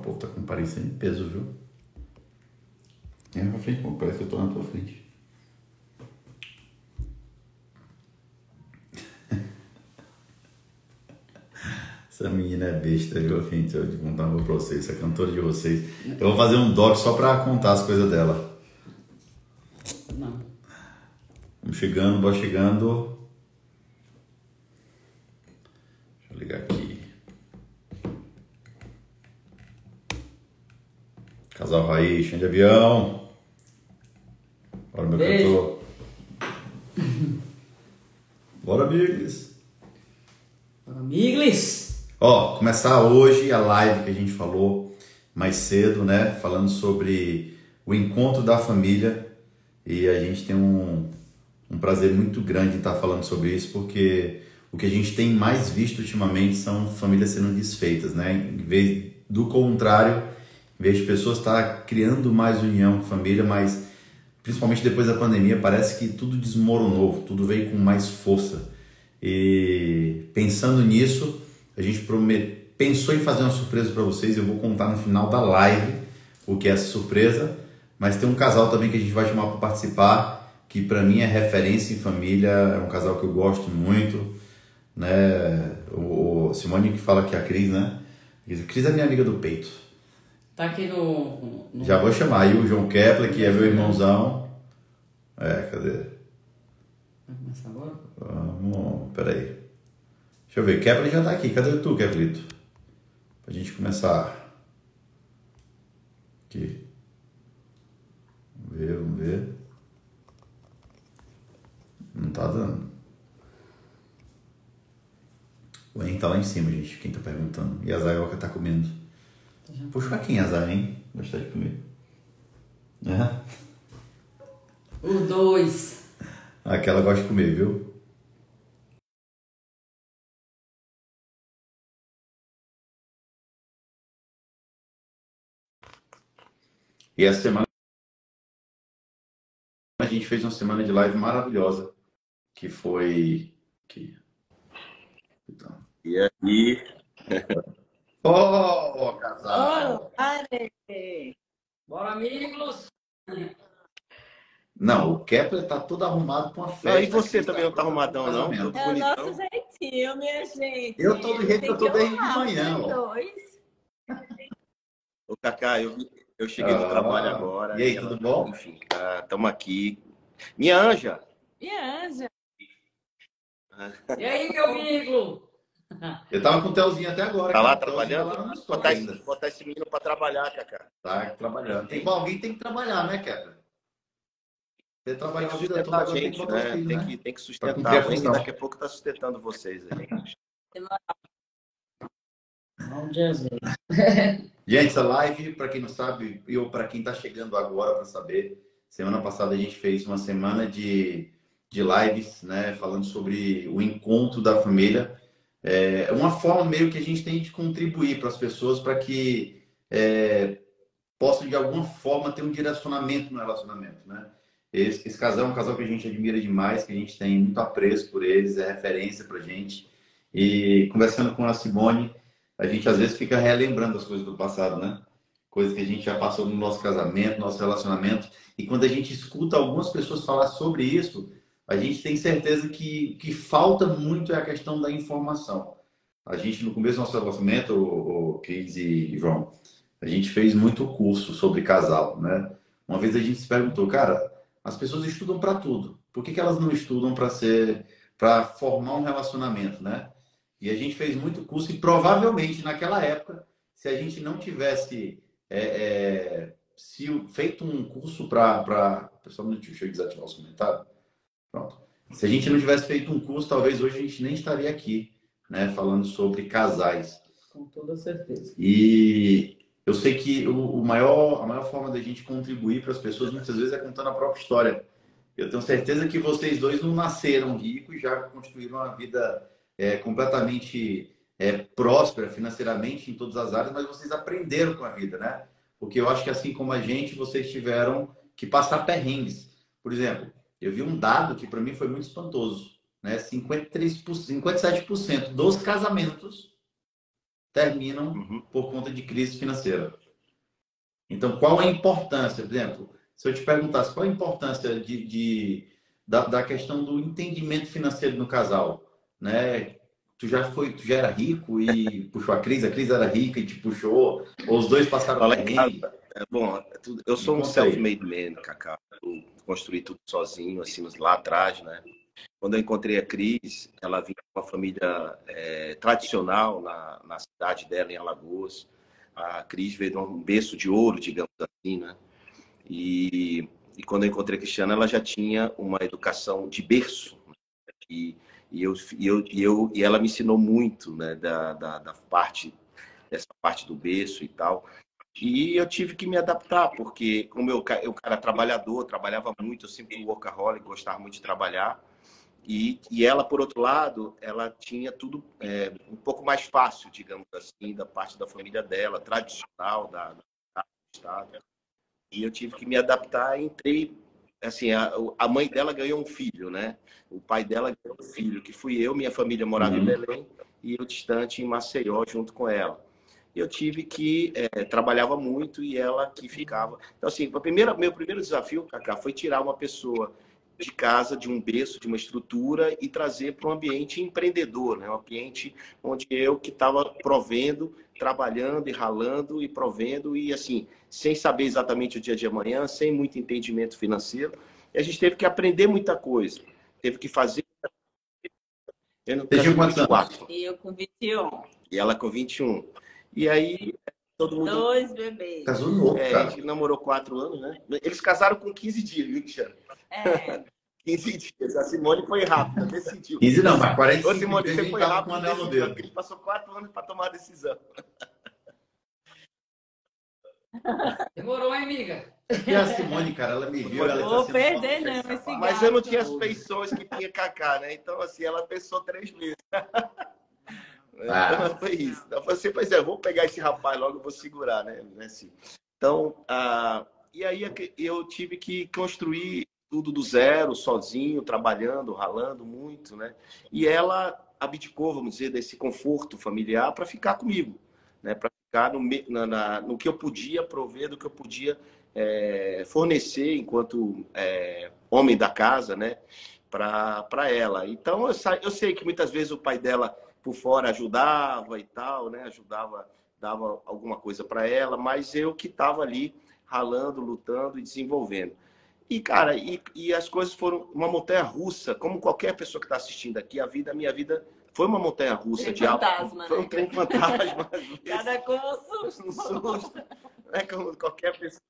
pô, tá com parecendo em peso, viu? Vem pra frente, pô, parece que eu tô na tua frente. Essa menina é besta, viu, gente? Eu vou contar uma pra vocês, essa cantora de vocês. Eu vou fazer um doc só pra contar as coisas dela. Não. Vamos chegando, bora chegando. Deixa eu ligar aqui. Casal Raiz, chão de avião. Bora, meu Beijo. cantor. Bora, Biglis. Amigos! Ó, começar hoje a live que a gente falou mais cedo, né? Falando sobre o encontro da família. E a gente tem um prazer muito grande em estar falando sobre isso, porque o que a gente tem mais visto ultimamente são famílias sendo desfeitas, né? Em vez do contrário, em vez de pessoas estar criando mais união, família, mas principalmente depois da pandemia, parece que tudo desmoronou, tudo veio com mais força. E pensando nisso, a gente pensou em fazer uma surpresa para vocês. Eu vou contar no final da live o que é essa surpresa, mas tem um casal também que a gente vai chamar para participar, que para mim é referência em família, é um casal que eu gosto muito, né? O Simone que fala que é a Cris, né? A Cris é minha amiga do peito. Tá aqui no... Já vou chamar aí o João Kepler, que é meu irmãozão. Cadê? Vai começar agora? Vamos, peraí. Deixa eu ver, Kepler já tá aqui. Cadê tu, Keplito? Pra gente começar. Aqui. Vamos ver. Não tá dando. O Henrique tá lá em cima, gente. Quem tá perguntando? E a Zaioca tá comendo. Puxa pra quem, Azar, hein? Gostar de comer. Os dois. Aquela gosta de comer, viu? E essa semana a gente fez uma semana de live maravilhosa, que foi... Aqui. Então. E aí? Casal! Bora, amigos! Não, o Kepler tá todo arrumado pra uma festa. Não, e você também não tá arrumadão, não? Todo É o bonitão. nosso jeitinho, minha gente. Eu tô do jeito que eu tô desde de manhã, os ó. dois. Ô, Cacá, eu cheguei do trabalho agora. E aí, tudo bom? Enfim, estamos aqui. Minha anja! Minha anja. E aí, meu amigo? Eu tava com o Telzinho até agora. Tá lá cara. O Telzinho trabalhando? tá lá na escola ainda. Botar esse menino pra trabalhar, Cacá. Tá trabalhando. Alguém tem que trabalhar, né, Kepler? Você Tem trabalha que a vida toda, sustentar a agora tem que gente, botar os né? filhos, Tem né? que Pra cumprir sustentar. a O Henrique função. daqui a pouco tá sustentando vocês aí. Bom Jesus. Gente, essa live, para quem não sabe, ou para quem está chegando agora para saber, semana passada a gente fez uma semana de lives, né, falando sobre o encontro da família. É uma forma meio que a gente tem de contribuir para as pessoas para que possam, de alguma forma, ter um direcionamento no relacionamento, né? Esse casal é um casal que a gente admira demais, que a gente tem muito apreço por eles, é referência para a gente. E conversando com a Simone, a gente às vezes fica relembrando as coisas do passado, né? Coisas que a gente já passou no nosso casamento, nosso relacionamento. E quando a gente escuta algumas pessoas falar sobre isso, a gente tem certeza que falta muito é a questão da informação. A gente, no começo do nosso relacionamento, o Cris e João, a gente fez muito curso sobre casal, né? Uma vez a gente se perguntou, cara, as pessoas estudam para tudo. Por que elas não estudam para formar um relacionamento, né? E a gente fez muito curso e provavelmente naquela época, se a gente não tivesse feito um curso para... Pessoal, deixa eu desativar os comentários. Pronto. Se a gente não tivesse feito um curso, talvez hoje a gente nem estaria aqui, né, falando sobre casais. Com toda certeza. E eu sei que a maior forma da gente contribuir para as pessoas muitas vezes é contando a própria história. Eu tenho certeza que vocês dois não nasceram ricos e já construíram uma vida completamente próspera financeiramente em todas as áreas, mas vocês aprenderam com a vida, né? Porque eu acho que assim como a gente, vocês tiveram que passar perrengues. Por exemplo, eu vi um dado que para mim foi muito espantoso, né? 57% dos casamentos terminam por conta de crise financeira. Então, qual a importância, por exemplo, se eu te perguntasse qual a importância da questão do entendimento financeiro no casal, né? Tu já era rico e puxou a crise era rica e te puxou, ou os dois passaram Fala por em aí? casa. Bom, eu sou um self-made man, Cacá. Eu construí tudo sozinho, assim, lá atrás, né? Quando eu encontrei a Cris, ela vinha de uma família tradicional na cidade dela, em Alagoas. A Cris veio de um berço de ouro, digamos assim, né? E quando eu encontrei a Cristiana, ela já tinha uma educação de berço. E ela me ensinou muito, né, dessa parte do berço e tal. E eu tive que me adaptar, porque como eu era trabalhador, trabalhava muito, eu sempre fui workaholic, gostava muito de trabalhar. E ela, por outro lado, ela tinha tudo um pouco mais fácil, digamos assim, da parte da família dela, tradicional do estado. E eu tive que me adaptar e entrei, assim, a mãe dela ganhou um filho, né? O pai dela ganhou um filho, que fui eu, minha família morava em Belém e eu distante em Maceió junto com ela. Eu tive que trabalhava muito e ela que ficava. Então, assim, meu primeiro desafio, Cacá, foi tirar uma pessoa de casa, de um berço, de uma estrutura e trazer para um ambiente empreendedor, né? Um ambiente onde eu que estava provendo, trabalhando e ralando e provendo e assim, sem saber exatamente o dia de amanhã, sem muito entendimento financeiro. E a gente teve que aprender muita coisa. Teve que fazer... Eu Você tinha quantos anos? E eu com 21. E ela com 21. E aí, todo mundo... 2 bebês. Casou novo, cara. A gente namorou 4 anos, né? Eles casaram com 15 dias, viu, Cristiano? 15 dias. A Simone foi rápida, decidiu. 15 não, mas 45 Ô, Simone, dias você a gente foi tava rápido, com o anel no decidiu, dedo. porque ele passou 4 anos para tomar a decisão. Demorou, hein, amiga? E a Simone, cara, ela me viu, ela Vou disse assim, perder, "Nossa, não, esse Mas eu não tinha as feições que tinha Cacá, né? Então, assim, ela pensou 3 vezes. Então, foi isso. Então, eu falei assim, pois é, vou pegar esse rapaz logo e vou segurar, né? Assim. Então, e aí eu tive que construir tudo do zero, sozinho, trabalhando, ralando muito, né? E ela abdicou, vamos dizer, desse conforto familiar para ficar comigo, né? Para ficar no que eu podia prover, do que eu podia fornecer enquanto homem da casa, né? Para ela. Então, eu sei que muitas vezes o pai dela por fora ajudava e tal, né? Ajudava, dava alguma coisa para ela, mas eu que estava ali ralando, lutando e desenvolvendo. E, cara, e as coisas foram uma montanha-russa, como qualquer pessoa que está assistindo aqui, a minha vida foi uma montanha-russa de fantasma, foi um né? trem fantasma. Cada coisa um Um susto, né? Como qualquer pessoa.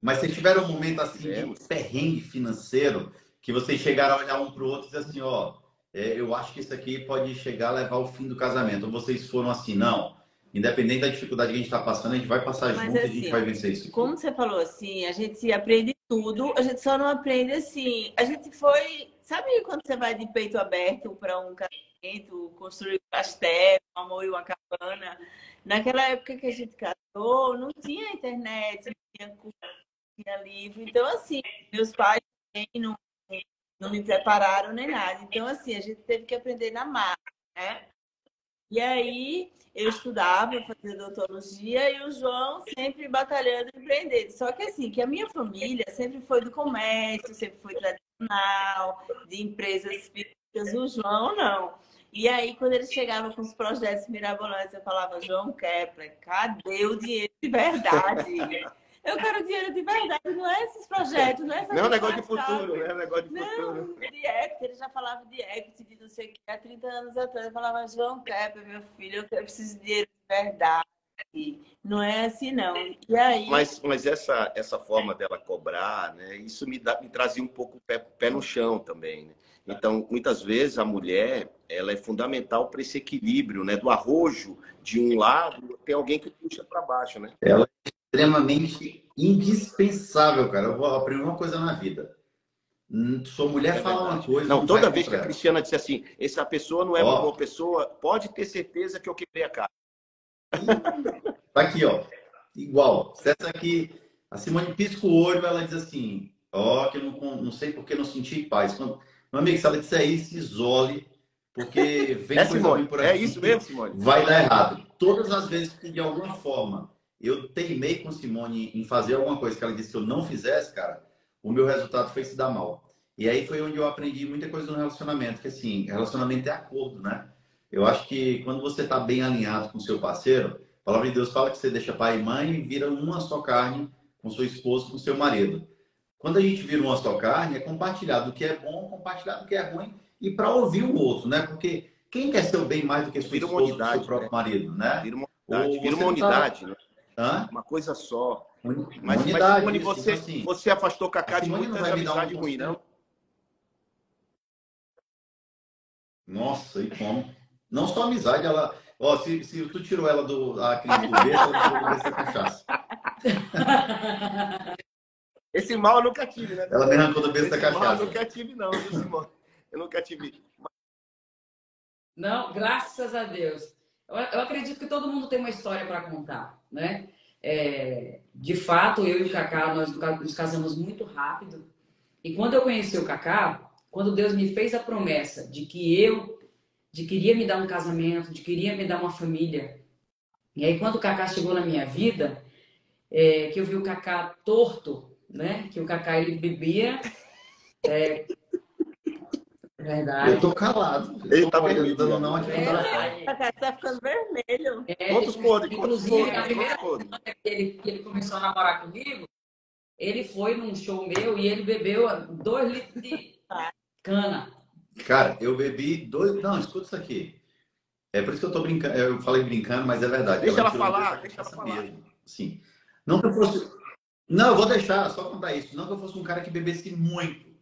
Mas vocês tiveram um momento assim de perrengue financeiro que vocês chegaram a olhar um para o outro e dizer assim, ó, eu acho que isso aqui pode chegar a levar ao fim do casamento. Ou vocês foram assim, não, independente da dificuldade que a gente está passando, a gente vai passar junto e a gente vai vencer isso aqui. Como você falou assim, a gente aprende tudo, a gente só não aprende assim. A gente foi, sabe quando você vai de peito aberto para um casamento, construir um castelo, um amor e uma cabana? Naquela época que a gente casou, não tinha internet, não tinha curso, não tinha livro. Então, assim, meus pais também não me prepararam nem nada. Então, assim, a gente teve que aprender na marra, né? E aí, eu estudava, fazia odontologia e o João sempre batalhando e empreendendo. Só que, assim, que a minha família sempre foi do comércio, sempre foi tradicional, de empresas físicas. O João, não. E aí, quando ele chegava com os projetos mirabolantes, eu falava, João Kepler, cadê o dinheiro de verdade? Eu quero dinheiro de verdade, não é esses projetos, não é essas Não é um negócio de futuro, né? É um negócio de futuro. Não, de equity, ele já falava de equity, de não sei o que, há 30 anos atrás. Eu falava, João Kepler, meu filho, eu preciso de dinheiro de verdade. Não é assim, não. E aí... Mas essa forma dela cobrar, né? Isso me trazia um pouco pé no chão também, né? Então, muitas vezes a mulher, ela é fundamental para esse equilíbrio, né? Do arrojo de um lado, tem alguém que puxa para baixo, né? Ela é extremamente indispensável, cara. Eu vou aprender uma coisa na vida. Sua mulher fala uma coisa... Não, toda vez que a Cristiana disse assim, essa pessoa não é uma boa pessoa, pode ter certeza que eu quebrei a cara. Tá aqui, ó. Igual. Se essa aqui, a Simone pisca o olho, ela diz assim, ó, que eu não sei porque não senti paz. Meu amigo, se ela disser isso, isole, Porque vem É, coisa Simone, ruim por aqui. é isso mesmo, Simone? Vai dar errado. Todas as vezes que, de alguma forma, eu teimei com Simone em fazer alguma coisa que ela disse que eu não fizesse, cara, o meu resultado foi se dar mal. E aí foi onde eu aprendi muita coisa no relacionamento, que assim, relacionamento é acordo, né? Eu acho que quando você está bem alinhado com o seu parceiro, a palavra de Deus fala que você deixa pai e mãe e vira uma só carne com sua esposa, com seu marido. Quando a gente vira uma só carne, é compartilhar do que é bom, compartilhar do que é ruim e para ouvir o outro, né? Porque quem quer ser o bem mais do que sua Vira uma esposa, do seu unidade, próprio né? marido, né? Vira uma Ou unidade, vira você uma não tá... unidade, né? Hã? Uma coisa só. Uma Mas unidade, Simone, isso. Então, assim, você afastou a Cacá de Simone não muitas vai me dar um amizades ruins, conselho. não? Nossa, e como? Não só amizade, ela... Ó, se tu tirou ela da crise do besta, ela tirou do besta da cachaça. Esse mal eu nunca tive, né? Ela me arrancou do besta da Esse mal eu cachaça. nunca tive, não, viu, Simone? Eu nunca tive. Não, graças a Deus. Eu acredito que todo mundo tem uma história para contar, né? De fato, eu e o Cacá, nós nos casamos muito rápido. E quando eu conheci o Cacá, quando Deus me fez a promessa de queria me dar um casamento, de queria me dar uma família. E aí, quando o Cacá chegou na minha vida, que eu vi o Cacá torto, né? Que o Cacá, ele bebia... Verdade. Eu tô calado. Ele tá olhando, vermelho, dando já. não aqui no telefone. Cacá, você tá ficando vermelho. Quantos podres? Inclusive, a primeira podres? vez que ele começou a namorar comigo, ele foi num show meu e ele bebeu 2 litros de cana. Cara, eu bebi 2... Não, escuta isso aqui. É por isso que eu tô brincando. Eu falei brincando, mas é verdade. Deixa ela tirou falar, dessa deixa ela cachaça falar. mesmo. Sim. Não que eu fosse... Não, eu vou deixar, só contar isso. Não que eu fosse um cara que bebesse muito.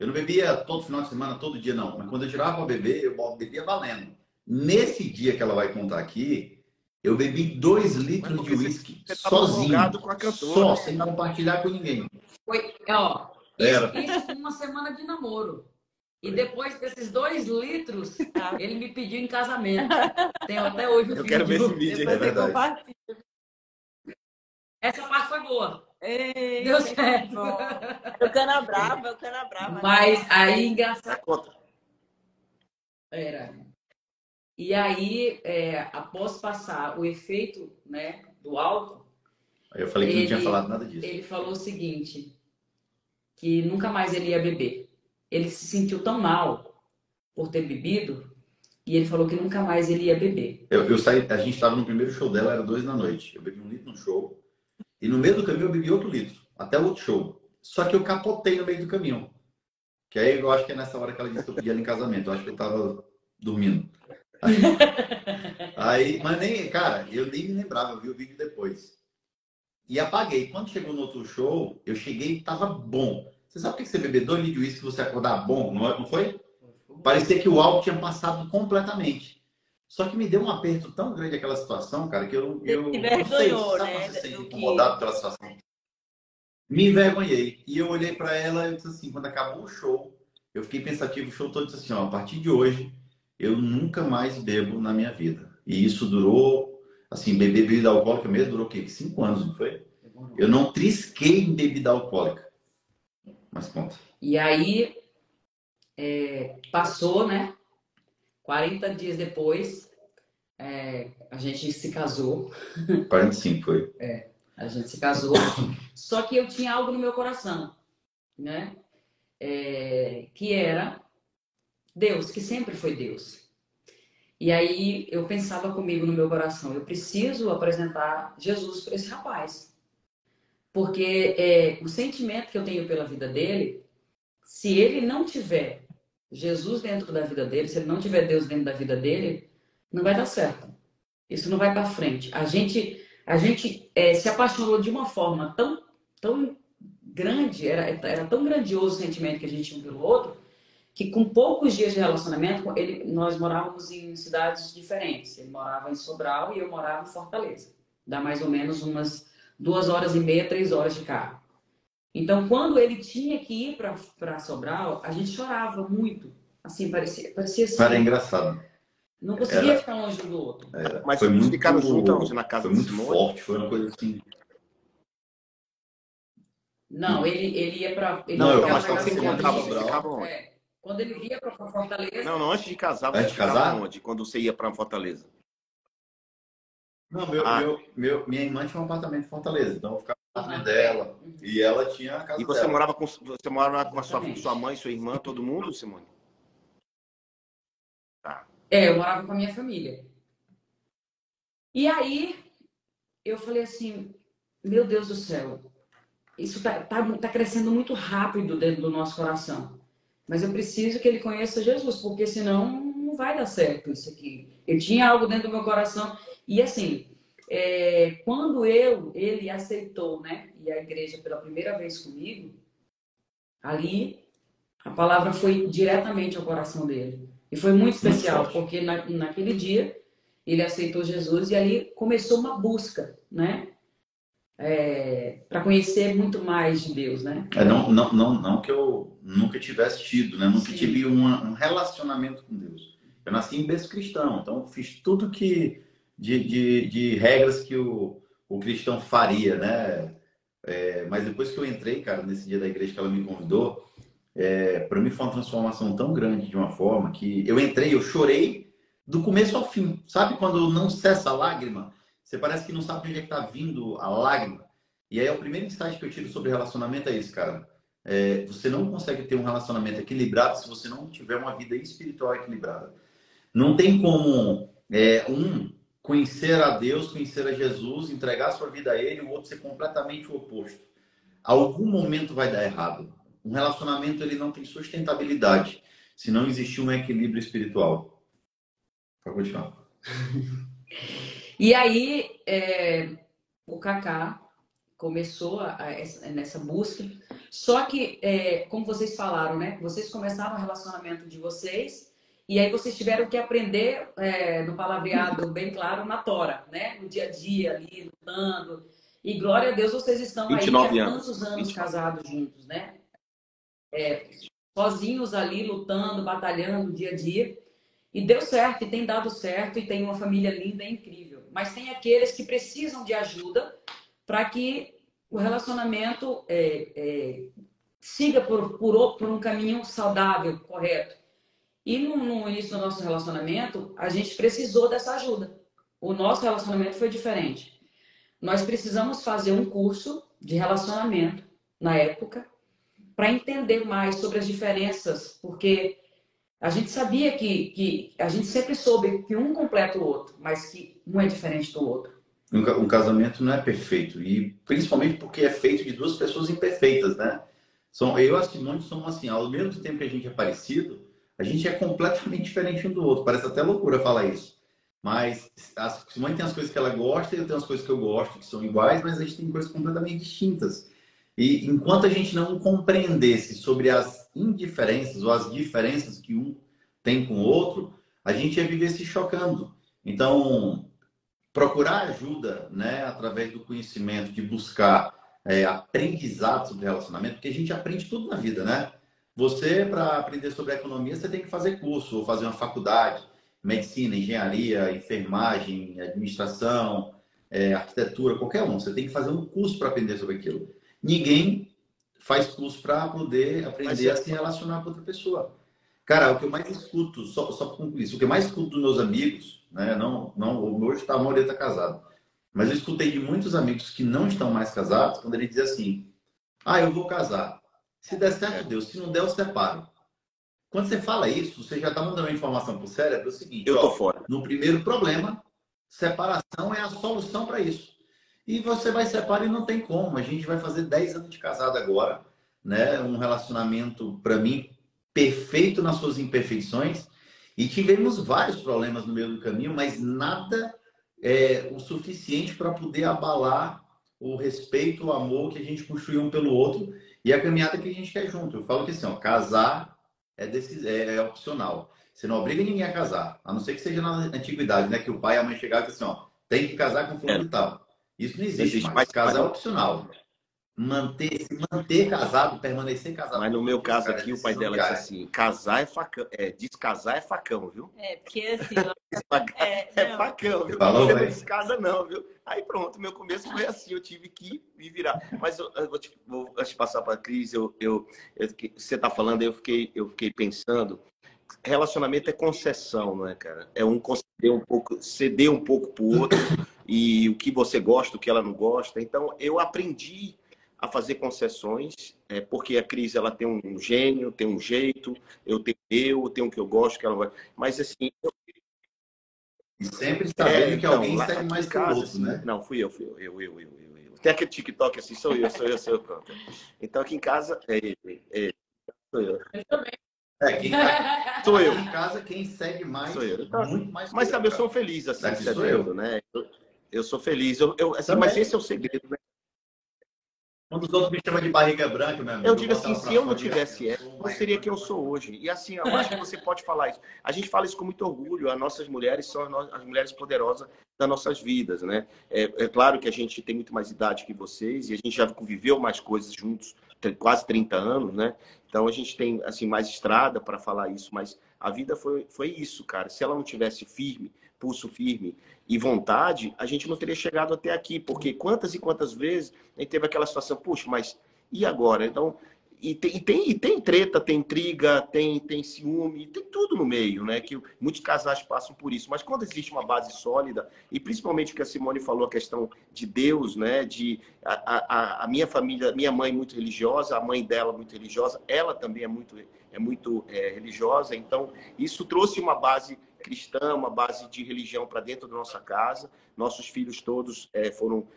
Eu não bebia todo final de semana, todo dia, não. Mas quando eu tirava para beber, eu bebia valendo. Nesse dia que ela vai contar aqui, eu bebi 2 litros de uísque sozinho. Com a cantora. Só, sem compartilhar com ninguém. Foi, isso uma semana de namoro. E depois desses 2 litros, ele me pediu em casamento. Tenho até hoje o Eu quero ver esse vídeo aí. É verdade. Essa parte foi boa. Ei, Deu certo. Eu cana brava. Mas aí, engraçado. Conta. Era. E aí, após passar o efeito, né, do álcool, Aí eu falei que não tinha falado nada disso. ele falou o seguinte, que nunca mais ele ia beber. Ele se sentiu tão mal por ter bebido, e ele falou que nunca mais ele ia beber. Eu saí, a gente estava no primeiro show dela, era 2 da noite. Eu bebi 1 litro no show. E no meio do caminho eu bebi outro litro, até o outro show. Só que eu capotei no meio do caminho. Que aí eu acho que é nessa hora que ela disse que eu pedi ela em casamento. Eu acho que eu tava dormindo. Aí, mas nem, cara, eu nem me lembrava, eu vi o vídeo depois. E apaguei. Quando chegou no outro show, eu cheguei e tava bom. Você sabe por que você beber 2 litros de uísque e você acordar bom, não foi? Parecia que o álcool tinha passado completamente. Só que me deu um aperto tão grande aquela situação, cara, que eu não sei, sabe, né? você se sente incomodado pela situação. Me envergonhei. E eu olhei para ela e disse assim, quando acabou o show, eu fiquei pensativo o show todo, disse assim, ó, a partir de hoje, eu nunca mais bebo na minha vida. E isso durou, assim, beber bebida alcoólica mesmo, durou o quê? 5 anos, não foi? Eu não trisquei em bebida alcoólica. Mas conta. E aí, passou, né? 40 dias depois, a gente se casou. 45 foi. A gente se casou. Só que eu tinha algo no meu coração, né? Que era Deus, que sempre foi Deus. E aí eu pensava comigo no meu coração, eu preciso apresentar Jesus para esse rapaz. Porque o sentimento que eu tenho pela vida dele, se ele não tiver Jesus dentro da vida dele, se ele não tiver Deus dentro da vida dele, não vai dar certo. Isso não vai para frente. A gente se apaixonou de uma forma tão grande, era tão grandioso o sentimento que a gente tinha um pelo outro, que com poucos dias de relacionamento, nós morávamos em cidades diferentes. Ele morava em Sobral e eu morava em Fortaleza. Dá mais ou menos umas 2h30, 3 horas de carro. Então, quando ele tinha que ir para Sobral, a gente chorava muito. Assim, parecia assim. Era engraçado. Não conseguia ficar longe um do outro. Mas foi vocês muito, ficaram juntos na casa foi muito do Simone? forte, foi uma coisa assim. Não, ele ia para... Não, eu mas passava se sem encontravam, Sobral. ficavam onde? Quando ele via para Fortaleza. Não, não, antes de casar, Antes você de ficava casar? onde? Quando você ia para Fortaleza? Não, Ah, minha irmã tinha um apartamento em Fortaleza, então eu ficava no apartamento Aham, é. dela. E ela tinha a e casa você dela. morava com a Exatamente. sua mãe, sua irmã, todo mundo, Simone? Tá. Eu morava com a minha família. E aí eu falei assim, meu Deus do céu, isso tá crescendo muito rápido dentro do nosso coração. Mas eu preciso que ele conheça Jesus, porque senão não vai dar certo isso aqui. Eu tinha algo dentro do meu coração. E assim, quando ele aceitou, né, e a igreja pela primeira vez comigo, ali a palavra foi diretamente ao coração dele. E foi muito Muito especial, forte. porque naquele dia ele aceitou Jesus e ali começou uma busca, né? Para conhecer muito mais de Deus, né? Não que eu nunca tivesse tido, né? Nunca Sim. tive um relacionamento com Deus. Eu nasci em berço cristão, então eu fiz tudo que de regras que o cristão faria, né? Mas depois que eu entrei, cara, nesse dia da igreja que ela me convidou, para mim foi uma transformação tão grande de uma forma que eu entrei, eu chorei do começo ao fim. Sabe quando não cessa a lágrima? Você parece que não sabe de onde é que tá vindo a lágrima. E aí, o primeiro insight que eu tiro sobre relacionamento é isso, cara. Você não consegue ter um relacionamento equilibrado se você não tiver uma vida espiritual equilibrada. Não tem como conhecer a Deus, conhecer a Jesus, entregar sua vida a Ele, e o outro ser completamente o oposto. Algum momento vai dar errado. Um relacionamento ele não tem sustentabilidade se não existir um equilíbrio espiritual. Pode continuar. E aí, o Kaká começou nessa busca. Só que, como vocês falaram, né? Vocês começaram o relacionamento de vocês e aí vocês tiveram que aprender, no palavreado bem claro, na tora, né? No dia a dia ali, lutando. E glória a Deus, vocês estão aí 29 há anos. tantos anos 29. casados juntos, né? Sozinhos ali, lutando, batalhando dia a dia. E deu certo, e tem dado certo, e tem uma família linda e incrível. Mas tem aqueles que precisam de ajuda para que o relacionamento siga por um caminho saudável, correto. E no início do nosso relacionamento, a gente precisou dessa ajuda. O nosso relacionamento foi diferente. Nós precisamos fazer um curso de relacionamento, na época, para entender mais sobre as diferenças, porque a gente sabia que a gente sempre soube que um completa o outro, mas que um é diferente do outro. Um casamento não é perfeito, e principalmente porque é feito de duas pessoas imperfeitas, né? Eu e a Simone somos assim, ao mesmo tempo que a gente é parecido, a gente é completamente diferente um do outro. Parece até loucura falar isso. Mas a Simone tem as coisas que ela gosta e eu tenho as coisas que eu gosto, que são iguais, mas a gente tem coisas completamente distintas. E enquanto a gente não compreendesse sobre as indiferenças ou as diferenças que um tem com o outro, a gente ia viver se chocando. Então, procurar ajuda, né, através do conhecimento, de buscar aprendizado sobre relacionamento, porque a gente aprende tudo na vida, né? Você, para aprender sobre economia, você tem que fazer curso ou fazer uma faculdade, medicina, engenharia, enfermagem, administração, arquitetura, qualquer um. Você tem que fazer um curso para aprender sobre aquilo. Ninguém faz curso para poder aprender a se relacionar com outra pessoa. Cara, o que eu mais escuto, só para concluir isso, o que eu mais escuto dos meus amigos, né? Hoje a maioria está casado. Mas eu escutei de muitos amigos que não estão mais casados, quando ele diz assim: eu vou casar. Se der certo, Deus. Se não der, eu separo. Quando você fala isso, você já está mandando uma informação para o cérebro, é o seguinte: Eu tô fora. no primeiro problema, separação é a solução para isso. E você vai separar e não tem como. A gente vai fazer 10 anos de casado agora, né? Um relacionamento, para mim, perfeito nas suas imperfeições. E tivemos vários problemas no meio do caminho, mas nada o suficiente para poder abalar o respeito, o amor que a gente construiu um pelo outro e a caminhada que a gente quer junto. Eu falo que assim, casar é opcional. Você não obriga ninguém a casar, a não ser que seja na antiguidade, né? Que o pai e a mãe chegavam e assim, tem que casar com fulano e tal. Isso não existe mais. Casar é opcional. se manter casado, permanecer casado. Mas no meu caso cara, aqui, o pai dela disse assim, casar é facão, descasar é facão, viu? Porque assim, É facão, viu? Falou, Você não velho? descasa não, viu? Aí pronto, meu começo foi assim, eu tive que me virar. Mas antes de passar para a Cris, você tá falando, eu fiquei pensando, relacionamento é concessão, não é, cara? É um ceder um pouco pro outro, e o que você gosta, o que ela não gosta. Então, eu aprendi a fazer concessões, porque a Cris, ela tem um gênio, tem um jeito, eu tenho o que eu gosto, que ela vai. Mas assim, E sempre sabendo que alguém lá segue aqui mais em que o casa, outro, assim, né? não, fui eu. Tem aquele TikTok assim, sou eu, pronto. Então aqui em casa sou eu. Eu também. Sou eu. Aqui em casa, quem segue mais, Sou eu. Então, muito mais mas que sabe, eu cara. sou feliz assim, Daqui sou cedendo, eu. né? Eu sou feliz. Assim, Também. mas esse é o segredo, né? Quando os outros me chamam de barriga branca, meu amigo, Eu digo boto assim, ela se pra eu fora não e tivesse eu ela, sou não barriga seria branca, quem eu sou hoje. E assim, eu acho que você pode falar isso. A gente fala isso com muito orgulho. As nossas mulheres são as mulheres poderosas das nossas vidas, né? É claro que a gente tem muito mais idade que vocês e a gente já viveu mais coisas juntos, quase 30 anos, né? Então a gente tem assim mais estrada para falar isso, mas a vida foi isso, cara. Se ela não tivesse firme, pulso firme e vontade, a gente não teria chegado até aqui, porque quantas e quantas vezes a gente teve aquela situação, puxa, mas e agora? Então, tem treta, tem intriga, tem ciúme, tem tudo no meio, né? Que muitos casais passam por isso. Mas quando existe uma base sólida, e principalmente o que a Simone falou, a questão de Deus, né? A minha família, minha mãe muito religiosa, a mãe dela muito religiosa, ela também é muito religiosa. Então, isso trouxe uma base cristã, uma base de religião para dentro da nossa casa. Nossos filhos todos foram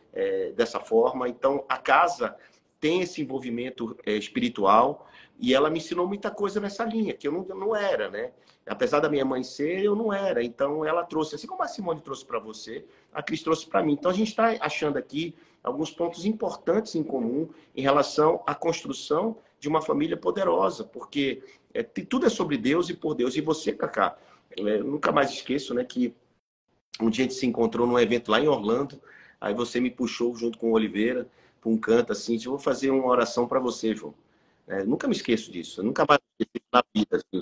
dessa forma. Então, a casa tem esse envolvimento espiritual e ela me ensinou muita coisa nessa linha, que eu não era, né? Apesar da minha mãe ser, eu não era. Então, ela trouxe, assim como a Simone trouxe para você, a Cris trouxe para mim. Então, a gente está achando aqui alguns pontos importantes em comum em relação à construção de uma família poderosa, porque tudo é sobre Deus e por Deus. E você, Cacá, eu nunca mais esqueço, né, que um dia a gente se encontrou num evento lá em Orlando, aí você me puxou junto com o Oliveira para um canto assim, eu vou fazer uma oração para você, João. Nunca me esqueço disso, eu nunca mais esqueci na vida. Assim.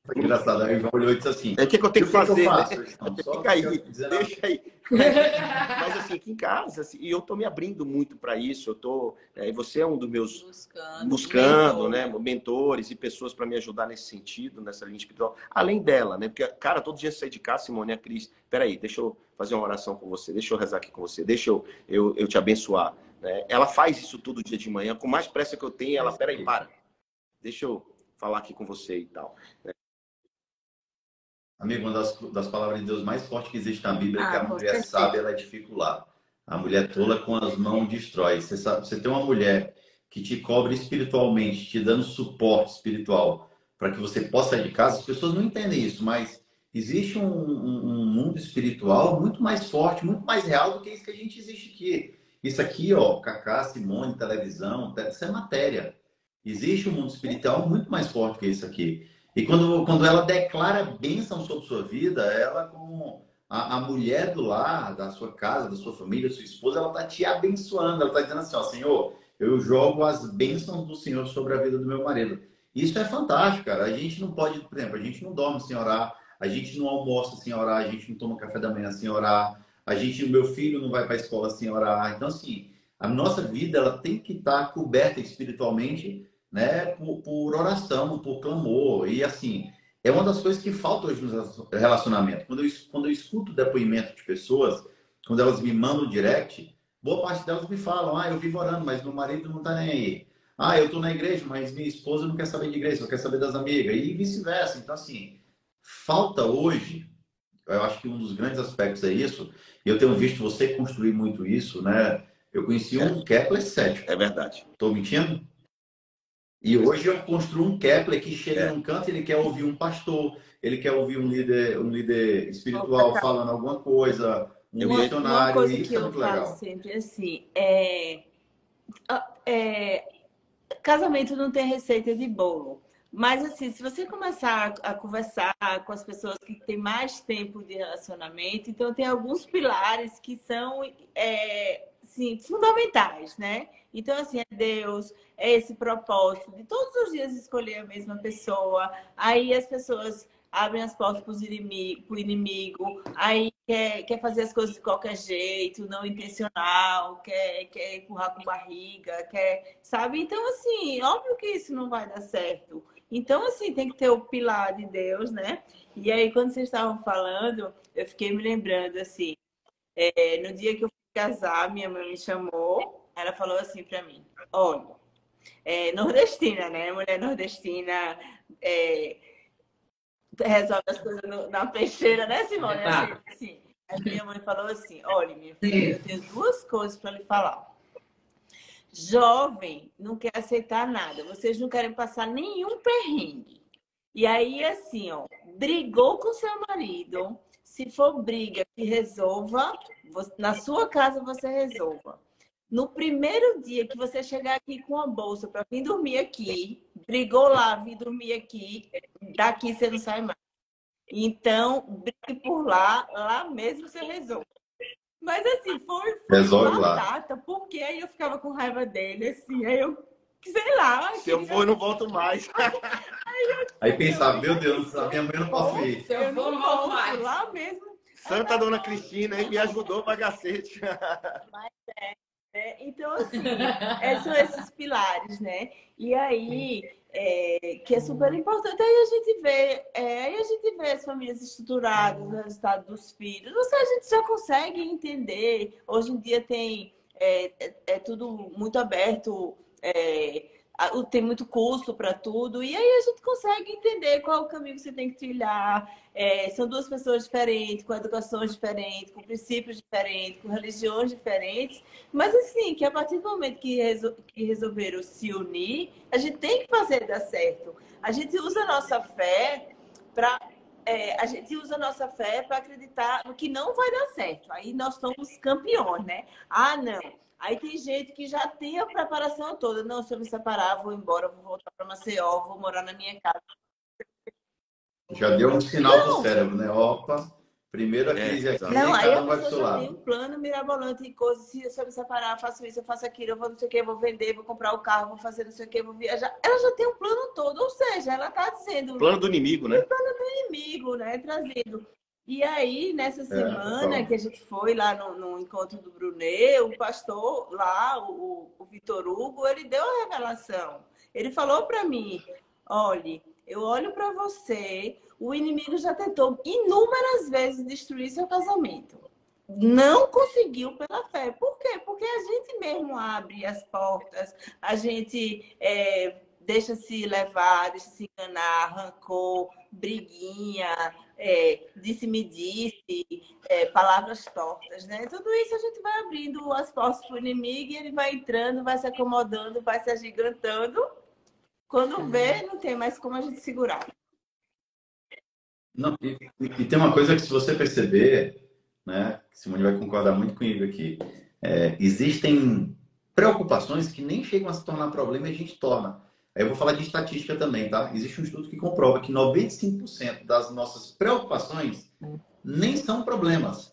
Foi engraçado. Aí o João olhou e disse assim: O que eu tenho que fazer? Que eu Né? faço? Não, só Fica aí, dizendo... deixa aí. Mas assim, aqui em casa, assim, e eu estou me abrindo muito para isso. E você é um dos meus buscando, né, mentores e pessoas para me ajudar nesse sentido, nessa linha espiritual. Além dela, né? Porque, cara, todo dia você sai de casa, Simone, a Cris, peraí, deixa eu fazer uma oração com você, deixa eu rezar aqui com você, deixa eu te abençoar. Né? Ela faz isso todo dia de manhã, com mais pressa que eu tenho, ela, peraí, deixa eu falar aqui com você e tal. Né? Amigo, uma das palavras de Deus mais fortes que existe na Bíblia é que a mulher sábia, ela edifica o lar. A mulher tola com as mãos destrói. Você tem uma mulher que te cobre espiritualmente, te dando suporte espiritual para que você possa sair de casa. As pessoas não entendem isso, mas existe um mundo espiritual muito mais forte, muito mais real do que isso que a gente existe aqui. Isso aqui, ó, Cacá, Simone, televisão, isso é matéria. Existe um mundo espiritual muito mais forte que isso aqui. E quando ela declara bênção sobre sua vida, ela, como a mulher do lar, da sua casa, da sua família, da sua esposa, ela está te abençoando. Ela está dizendo assim, ó, Senhor, eu jogo as bênçãos do Senhor sobre a vida do meu marido. Isso é fantástico, cara. A gente não pode, por exemplo, a gente não dorme sem orar, a gente não almoça sem orar, a gente não toma café da manhã sem orar, o meu filho não vai para a escola sem orar. Então, assim, a nossa vida ela tem que estar coberta espiritualmente, né, por oração, por clamor. E assim, é uma das coisas que falta hoje no relacionamento. Quando eu escuto depoimento de pessoas, quando elas me mandam direct, boa parte delas me falam: eu vivo orando, mas meu marido não está nem aí. Eu estou na igreja, mas minha esposa não quer saber de igreja, só quer saber das amigas. E vice-versa. Então, assim, falta hoje, eu acho que um dos grandes aspectos é isso, e eu tenho visto você construir muito isso, né? Eu conheci um Kepler cético. É verdade. Estou mentindo? E hoje eu construo um Kepler que chega num canto, ele quer ouvir um pastor, ele quer ouvir um líder espiritual falando alguma coisa, um missionário. Uma coisa isso que é eu muito falo legal. sempre assim, casamento não tem receita de bolo. Mas assim, se você começar a conversar com as pessoas que têm mais tempo de relacionamento, então tem alguns pilares que são assim, fundamentais, né? Então, assim, é Deus, é esse propósito de todos os dias escolher a mesma pessoa. Aí as pessoas abrem as portas para o inimigo, aí quer fazer as coisas de qualquer jeito, não intencional, quer empurrar com barriga, sabe? Então, assim, óbvio que isso não vai dar certo. Então, assim, tem que ter o pilar de Deus, né? E aí, quando vocês estavam falando, eu fiquei me lembrando, assim, no dia que eu fui casar, minha mãe me chamou, ela falou assim para mim, olha, nordestina, né? Mulher nordestina resolve as coisas na peixeira, né, Simone? Assim. A minha mãe falou assim, olha, minha filha, eu tenho duas coisas para lhe falar. Jovem não quer aceitar nada, vocês não querem passar nenhum perrengue. E aí, assim, ó, brigou com seu marido, se for briga que resolva, na sua casa você resolva. No primeiro dia que você chegar aqui com a bolsa para vir dormir aqui, brigou lá, vir dormir aqui, daqui você não sai mais. Então, brigue por lá mesmo você resolve. Mas assim, foi Resolve uma lá. data, porque aí eu ficava com raiva dele, assim, aí eu, sei lá. Se eu for, eu não volto mais. Aí pensava, meu Deus, a minha mãe não posso ir. Se eu for, não volto mais. Lá mesmo. Santa Dona Cristina, hein, me ajudou pra cacete. Mas então, assim, são esses pilares, né? E aí, que é super importante, aí a gente vê as famílias estruturadas, o resultado dos filhos. A gente já consegue entender. Hoje em dia é tudo muito aberto, tem muito custo para tudo, e aí a gente consegue entender qual o caminho que você tem que trilhar. São duas pessoas diferentes, com educações diferentes, com princípios diferentes, com religiões diferentes, mas assim, que a partir do momento que resolveram se unir, a gente tem que fazer dar certo. A gente usa a nossa fé para acreditar no que não vai dar certo. Aí nós somos campeões, né? Ah, não. Aí tem gente que já tem a preparação toda. Não, se eu me separar, vou embora, vou voltar para Maceió, vou morar na minha casa. Já deu um sinal pro cérebro, né? Opa, primeira crise aqui, não, aí cada a um vai pro seu pessoa já lado. tem um plano mirabolante de coisas. Se eu me separar, eu faço isso, eu faço aquilo, eu vou não sei o que, vou vender, vou comprar o carro, vou fazer não sei o que, vou viajar. Ela já tem um plano todo, ou seja, ela está dizendo... Plano do inimigo, né? Plano do inimigo, né? Trazendo. E aí, nessa semana então. que a gente foi lá no encontro do Brunet, o pastor lá, o Vitor Hugo, ele deu a revelação. Ele falou para mim, olhe, eu olho para você, o inimigo já tentou inúmeras vezes destruir seu casamento. Não conseguiu pela fé. Por quê? Porque a gente mesmo abre as portas, a gente deixa se levar, deixa se enganar, rancor, briguinha, disse-me-disse, palavras tortas, né? Tudo isso a gente vai abrindo as portas para o inimigo e ele vai entrando, vai se acomodando, vai se agigantando. Quando vê, não tem mais como a gente segurar. Não, e tem uma coisa que, se você perceber, né, Simone vai concordar muito comigo aqui, existem preocupações que nem chegam a se tornar problema e a gente torna. Aí eu vou falar de estatística também, tá? Existe um estudo que comprova que 95% das nossas preocupações nem são problemas,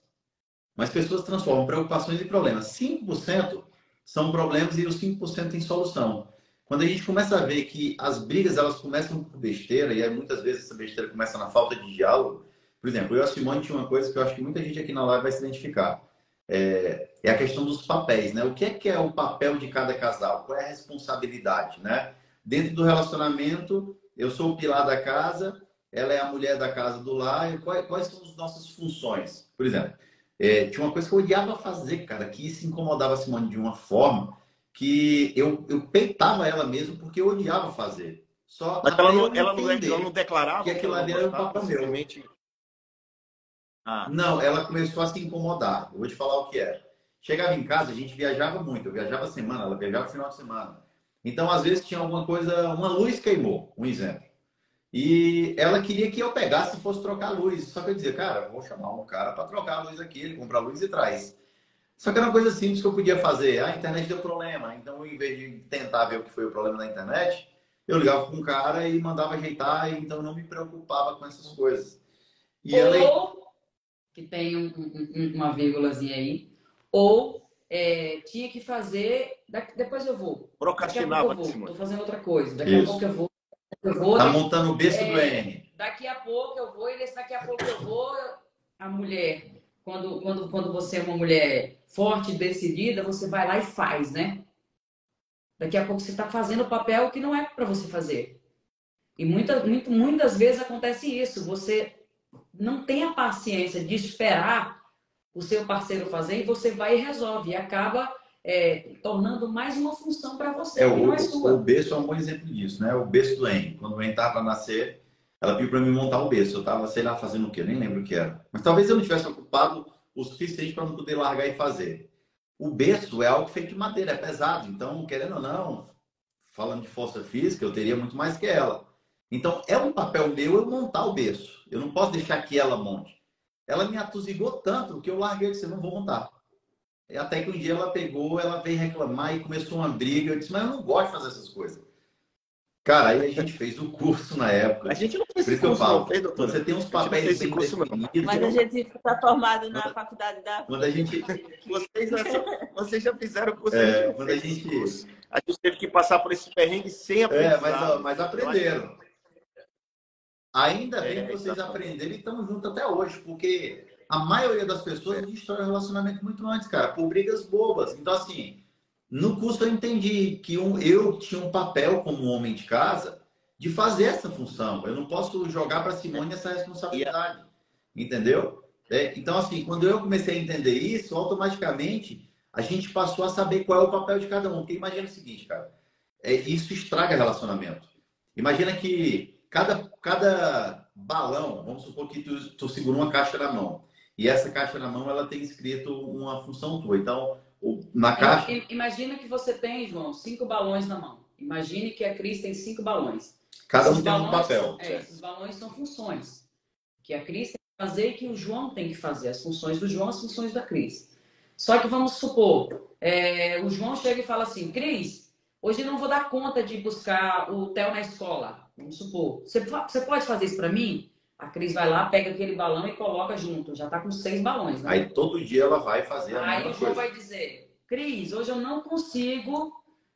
mas pessoas transformam preocupações em problemas. 5% são problemas e os 5% têm solução. Quando a gente começa a ver que as brigas elas começam por besteira, e aí muitas vezes essa besteira começa na falta de diálogo. Por exemplo, eu e a Simone tinha uma coisa que eu acho que muita gente aqui na live vai se identificar. É a questão dos papéis, né? O que é o papel de cada casal? Qual é a responsabilidade, né? Dentro do relacionamento, eu sou o pilar da casa, ela é a mulher da casa do lar. E quais são as nossas funções? Por exemplo, tinha uma coisa que eu odiava fazer, cara, que isso incomodava a Simone de uma forma que eu peitava ela mesmo porque eu odiava fazer. Só mas ela não declarava que aquilo ali era o papel meu. Não, ela começou a se incomodar. Eu vou te falar o que era. Chegava em casa, a gente viajava muito. Eu viajava semana, ela viajava final de semana. Então, às vezes, tinha alguma coisa, uma luz queimou, um exemplo. E ela queria que eu pegasse e fosse trocar a luz. Só que eu dizia, cara, vou chamar um cara para trocar a luz aqui, ele compra a luz e traz. Só que era uma coisa simples que eu podia fazer. A internet deu problema. Então, em vez de tentar ver o que foi o problema da internet, eu ligava com um cara e mandava ajeitar. Então, eu não me preocupava com essas coisas. E ou, que tem uma vírgulazinha aí, ou tinha que fazer, depois eu vou. Procrastinava, Estou fazendo outra coisa, daqui a pouco eu vou. Tá montando o berço do N. Daqui a pouco eu vou, e daqui a pouco eu vou. A mulher, quando você é uma mulher forte, decidida, você vai lá e faz, né? Daqui a pouco você está fazendo o papel que não é para você fazer. E muitas vezes acontece isso. Você não tem a paciência de esperar o seu parceiro fazer e você vai e resolve. E acaba tornando mais uma função para você, que não é sua. O berço é um bom exemplo disso, né? O berço do N. Quando o N estava para nascer, ela pediu para mim montar o berço. Eu estava, sei lá, fazendo o quê? Nem lembro o que era. Mas talvez eu não tivesse ocupado o suficiente para não poder largar e fazer. O berço é algo feito de madeira, é pesado. Então, querendo ou não, falando de força física, eu teria muito mais que ela. Então, é um papel meu eu montar o berço. Eu não posso deixar que ela monte. Ela me atusigou tanto que eu larguei e disse, não vou montar. E até que um dia ela pegou, ela veio reclamar e começou uma briga. Eu disse, mas eu não gosto de fazer essas coisas. Cara, aí a gente fez o curso na época. A gente não fez esse curso, não fez, doutor? Você tem uns papéis bem definidos. Mas a gente está formado na faculdade da... Quando a gente... Vocês já fizeram o curso. Quando a gente teve que passar por esse perrengue sem aprender. Mas aprenderam. Ainda bem que vocês aprenderam e estão juntos até hoje, porque a maioria das pessoas destrói o relacionamento muito antes, cara, por brigas bobas. Então, assim, no curso eu entendi que eu tinha um papel como homem de casa de fazer essa função. Eu não posso jogar para Simone essa responsabilidade, entendeu? Então, assim, quando eu comecei a entender isso, automaticamente a gente passou a saber qual é o papel de cada um. Porque imagina o seguinte, cara, isso estraga relacionamento. Imagina que cada balão, vamos supor que tu segura uma caixa na mão. E essa caixa na mão, ela tem escrito uma função tua. Então, na caixa... Imagina que você tem, João, 5 balões na mão. Imagine que a Cris tem 5 balões. Cada um tem um papel. Esses balões são funções. Que a Cris tem que fazer e que o João tem que fazer. As funções do João, as funções da Cris. Só que vamos supor, o João chega e fala assim, Cris, hoje eu não vou dar conta de buscar o Theo na escola. Vamos supor. Você pode fazer isso para mim? A Cris vai lá, pega aquele balão e coloca junto. Já tá com 6 balões, né? Aí todo dia ela vai fazer a mesma coisa. Aí o João vai dizer, Cris, hoje eu não consigo...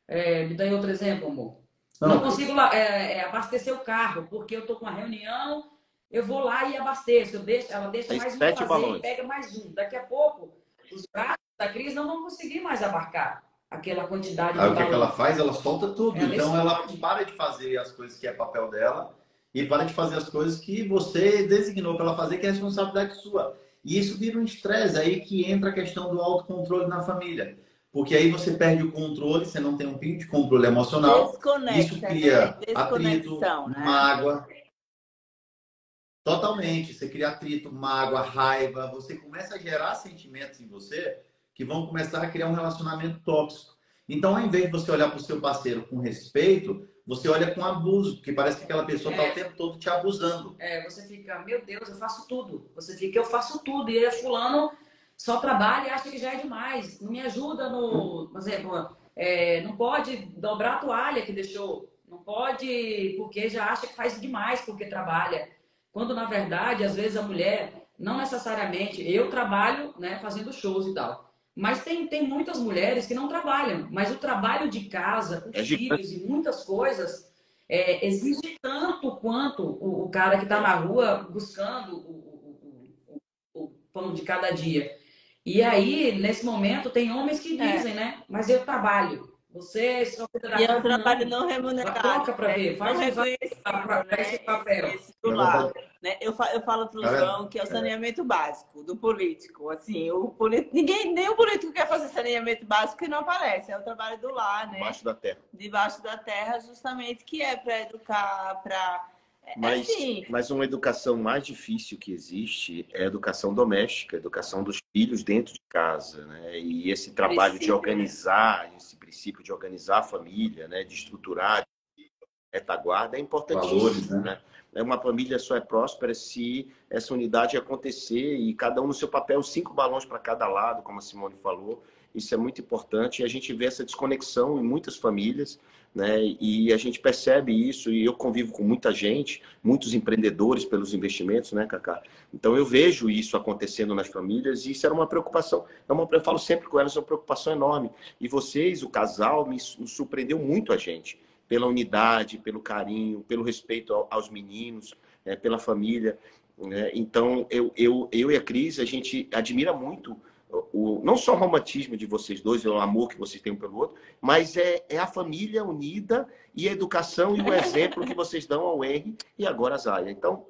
me dá outro exemplo, amor. Não consigo abastecer o carro, porque eu tô com uma reunião, eu vou lá e abasteço. Ela deixa mais um fazer balões. E pega mais um. Daqui a pouco, os braços da Cris não vão conseguir mais abarcar aquela quantidade de balões. Aí o que ela faz? Ela solta tudo. Então ela para de fazer as coisas que é papel dela e para de fazer as coisas que você designou para ela fazer, que é responsabilidade sua. E isso vira um estresse, aí que entra a questão do autocontrole na família. Porque aí você perde o controle, você não tem um pingo de controle emocional. Desconecta, isso cria atrito, mágoa. Totalmente. Você cria atrito, mágoa, raiva. Você começa a gerar sentimentos em você que vão começar a criar um relacionamento tóxico. Então, ao invés de você olhar para o seu parceiro com respeito, você olha com abuso, porque parece que aquela pessoa está o tempo todo te abusando. Você fica, meu Deus, eu faço tudo. Você fica, eu faço tudo. E ele é fulano, só trabalha e acha que já é demais. Não me ajuda no... Por exemplo, não pode dobrar a toalha que deixou. Não pode, porque já acha que faz demais porque trabalha. Quando, na verdade, às vezes a mulher, não necessariamente... Eu trabalho, né, fazendo shows e tal. Mas tem muitas mulheres que não trabalham. Mas o trabalho de casa, com filhos e muitas coisas, exige tanto quanto o cara que está na rua buscando o pão de cada dia. E aí, nesse momento, tem homens que dizem, né? Mas eu trabalho. Você só cuida da casa. E é um trabalho não remunerado. Troca para ver. Faz esse papel. Esse do lado. Né? Eu falo para o João que é o saneamento básico do político. Assim, nem o político quer fazer saneamento básico e não aparece. É o trabalho do lar, né? Debaixo da terra. Debaixo da terra, justamente, que é para educar, para... Mas uma educação mais difícil que existe é a educação doméstica, a educação dos filhos dentro de casa, né? E esse trabalho de organizar, esse princípio de organizar a família, né? De estruturar, de retaguarda, é importantíssimo, valores, né? Uma família só é próspera se essa unidade acontecer e cada um no seu papel, 5 balões para cada lado, como a Simone falou. Isso é muito importante e a gente vê essa desconexão em muitas famílias, né? E a gente percebe isso e eu convivo com muita gente, muitos empreendedores pelos investimentos, né, Cacá? Então eu vejo isso acontecendo nas famílias e isso era uma preocupação. Eu falo sempre com elas, é uma preocupação enorme. E vocês, o casal, me surpreendeu muito a gente pela unidade, pelo carinho, pelo respeito aos meninos, pela família. Né? Então, eu e a Cris, a gente admira muito não só o romantismo de vocês dois, o amor que vocês têm um pelo outro, mas é a família unida e a educação e o exemplo que vocês dão ao Henry e agora a Zaya. Então,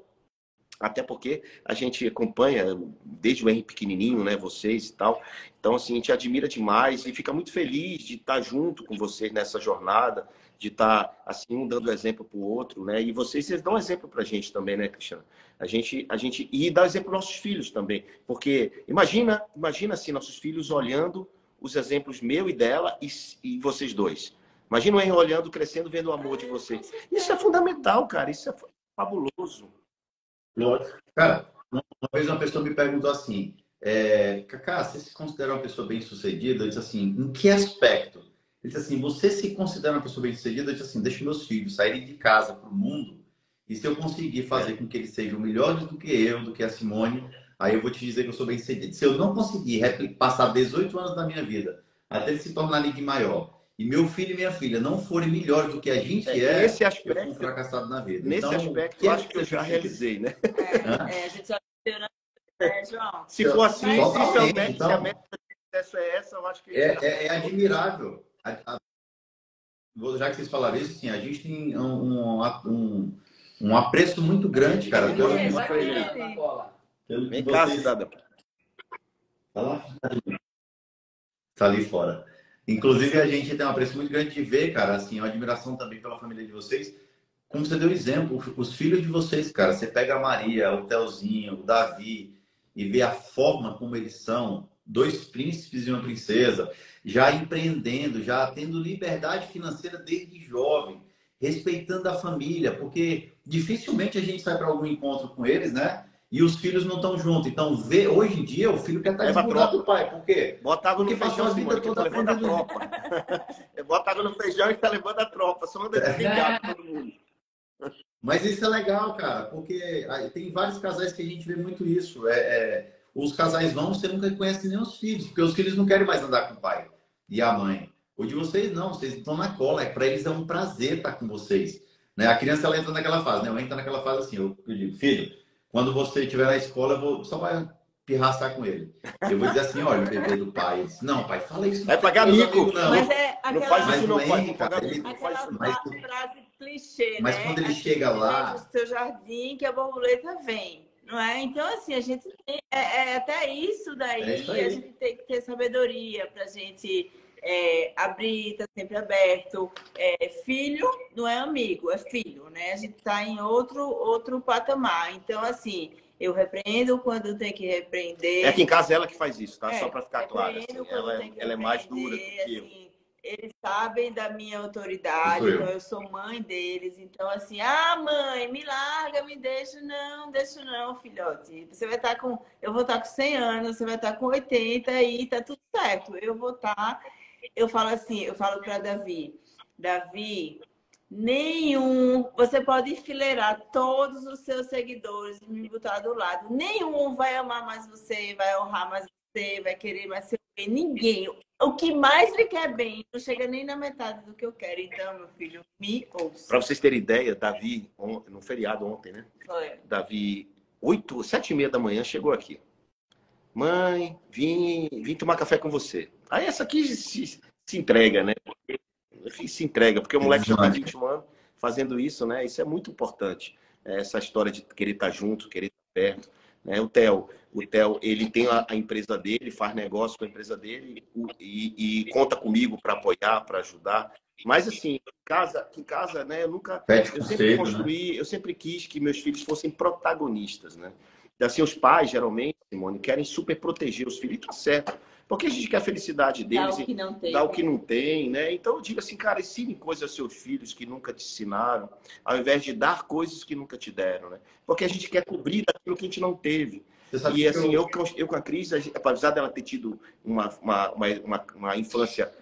até porque a gente acompanha desde o Henry pequenininho, né, vocês e tal. Então, assim, a gente admira demais e fica muito feliz de estar junto com vocês nessa jornada, de estar, assim, um dando exemplo para o outro, né? E vocês dão exemplo para a gente também, né, Cristiano? A gente e dá exemplo para nossos filhos também. Porque imagina assim, nossos filhos olhando os exemplos meu e dela e vocês dois. Imagina o Henry olhando, crescendo, vendo o amor de vocês. Isso é fundamental, cara. Isso é fabuloso. Cara, uma vez uma pessoa me perguntou assim, Cacá, você se considera uma pessoa bem-sucedida? Eu disse assim, em que aspecto? Ele disse assim, você se considera uma pessoa bem-sucedida? Eu disse assim, deixa meus filhos saírem de casa para o mundo e se eu conseguir fazer com que eles sejam melhores do que eu, do que a Simone, aí eu vou te dizer que eu sou bem-sucedido. Se eu não conseguir passar 18 anos da minha vida até ele se tornar líder maior e meu filho e minha filha não forem melhores do que a gente nesse aspecto, eu fui fracassado na vida. Nesse então, aspecto, eu acho que eu já realizei, né? A gente já deu, né, João? Se for assim, então, se a meta de sucesso é essa, eu acho que... É admirável. Já que vocês falaram isso, sim, a gente tem um apreço muito grande, cara. Vem cá, cidadão. Tá ali fora. Inclusive, a gente tem um apreço muito grande de ver, cara, assim, uma admiração também pela família de vocês. Como você deu exemplo, os filhos de vocês, cara, você pega a Maria, o Telzinho, o Davi, e vê a forma como eles são, 2 príncipes e uma princesa, já empreendendo, já tendo liberdade financeira desde jovem, respeitando a família, porque dificilmente a gente sai para algum encontro com eles, né? E os filhos não estão juntos. Então, hoje em dia, o filho quer estar desgrudado do pai. Por quê? Bota água no Porque feijão, passou a vida Simone, que tá toda levando a tropa. Bota água no feijão e tá levando a tropa. Só anda desligado todo mundo. Mas isso é legal, cara, porque tem vários casais que a gente vê muito isso. Os casais vão, você nunca conhece nem os filhos, porque os filhos não querem mais andar com o pai e a mãe. O de vocês não, vocês estão na cola. Para eles é um prazer estar com vocês. Né? A criança ela entra naquela fase, né? Eu entro naquela fase assim, eu digo, filho, quando você estiver na escola, só vai pirraçar com ele. Eu vou dizer assim, olha, o bebê do pai. Disse, não, pai, fala isso. Vai pagar mico. Não. Mas é aquela, não faz isso, não, pai. Não cara, paga mico, não faz isso, não. Aquela frase clichê, mas né? quando ele chega lá... No seu jardim que a borboleta vem, não é? Então, assim, a gente tem... até isso daí, isso aí. A gente tem que ter sabedoria pra gente abrir, tá sempre aberto. Filho não é amigo, é filho, né? A gente tá em outro patamar. Então, assim... Eu repreendo quando tem que repreender. Aqui em casa ela que faz isso, tá? Só para ficar claro. Assim, ela é mais dura do que assim, eles sabem da minha autoridade, então eu sou mãe deles. Então, assim, mãe, me larga, me deixa. Não, deixa não, filhote. Você vai estar com... Eu vou estar com 100 anos, você vai estar com 80 e tá tudo certo. Eu vou estar... Eu falo assim, eu falo para Davi, você pode enfileirar todos os seus seguidores e me botar do lado. Nenhum vai amar mais você, vai honrar mais você, vai querer mais seu bem. Ninguém. O que mais lhe quer bem não chega nem na metade do que eu quero. Então, meu filho, me ouça. Para vocês terem ideia, Davi, no feriado ontem, né? Foi. Davi, 7h30 da manhã, chegou aqui. Mãe, vim tomar café com você. Aí essa aqui se entrega, né? Se entrega, porque o moleque já tem 21 anos fazendo isso, né? Isso é muito importante. Essa história de querer estar junto, querer estar perto. Né? O Theo, ele tem a empresa dele, faz negócio com a empresa dele e conta comigo para apoiar, para ajudar. Mas assim, em casa, né? Eu sempre construí, eu sempre quis que meus filhos fossem protagonistas, né? Assim, os pais, geralmente, Simone, querem super proteger os filhos, e tá certo. Porque a gente quer a felicidade Dá deles o que não tem. dá o que não tem, né? Então eu digo assim, cara, ensine coisas aos seus filhos que nunca te ensinaram, ao invés de dar coisas que nunca te deram, né? Porque a gente quer cobrir daquilo que a gente não teve. E assim, eu com a Cris, apesar dela ter tido uma infância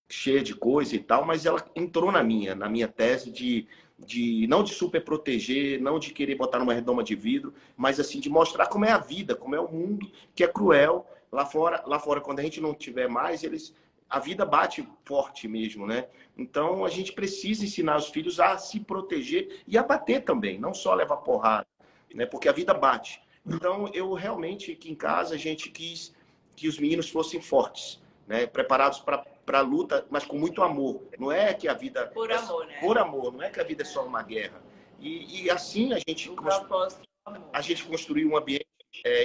cheia de coisa e tal, mas ela entrou na minha tese de não de super proteger, não de querer botar numa redoma de vidro, mas assim, de mostrar como é a vida, como é o mundo, que é cruel. Lá fora, quando a gente não tiver mais, a vida bate forte mesmo, né? Então, a gente precisa ensinar os filhos a se proteger e a bater também, não só levar porrada, né? Porque a vida bate. Então, eu realmente, aqui em casa, a gente quis que os meninos fossem fortes, né? Preparados para a luta, mas com muito amor. Não é que a vida... Por amor, né? Por amor, não é que a vida é só uma guerra. E assim, a gente construiu um ambiente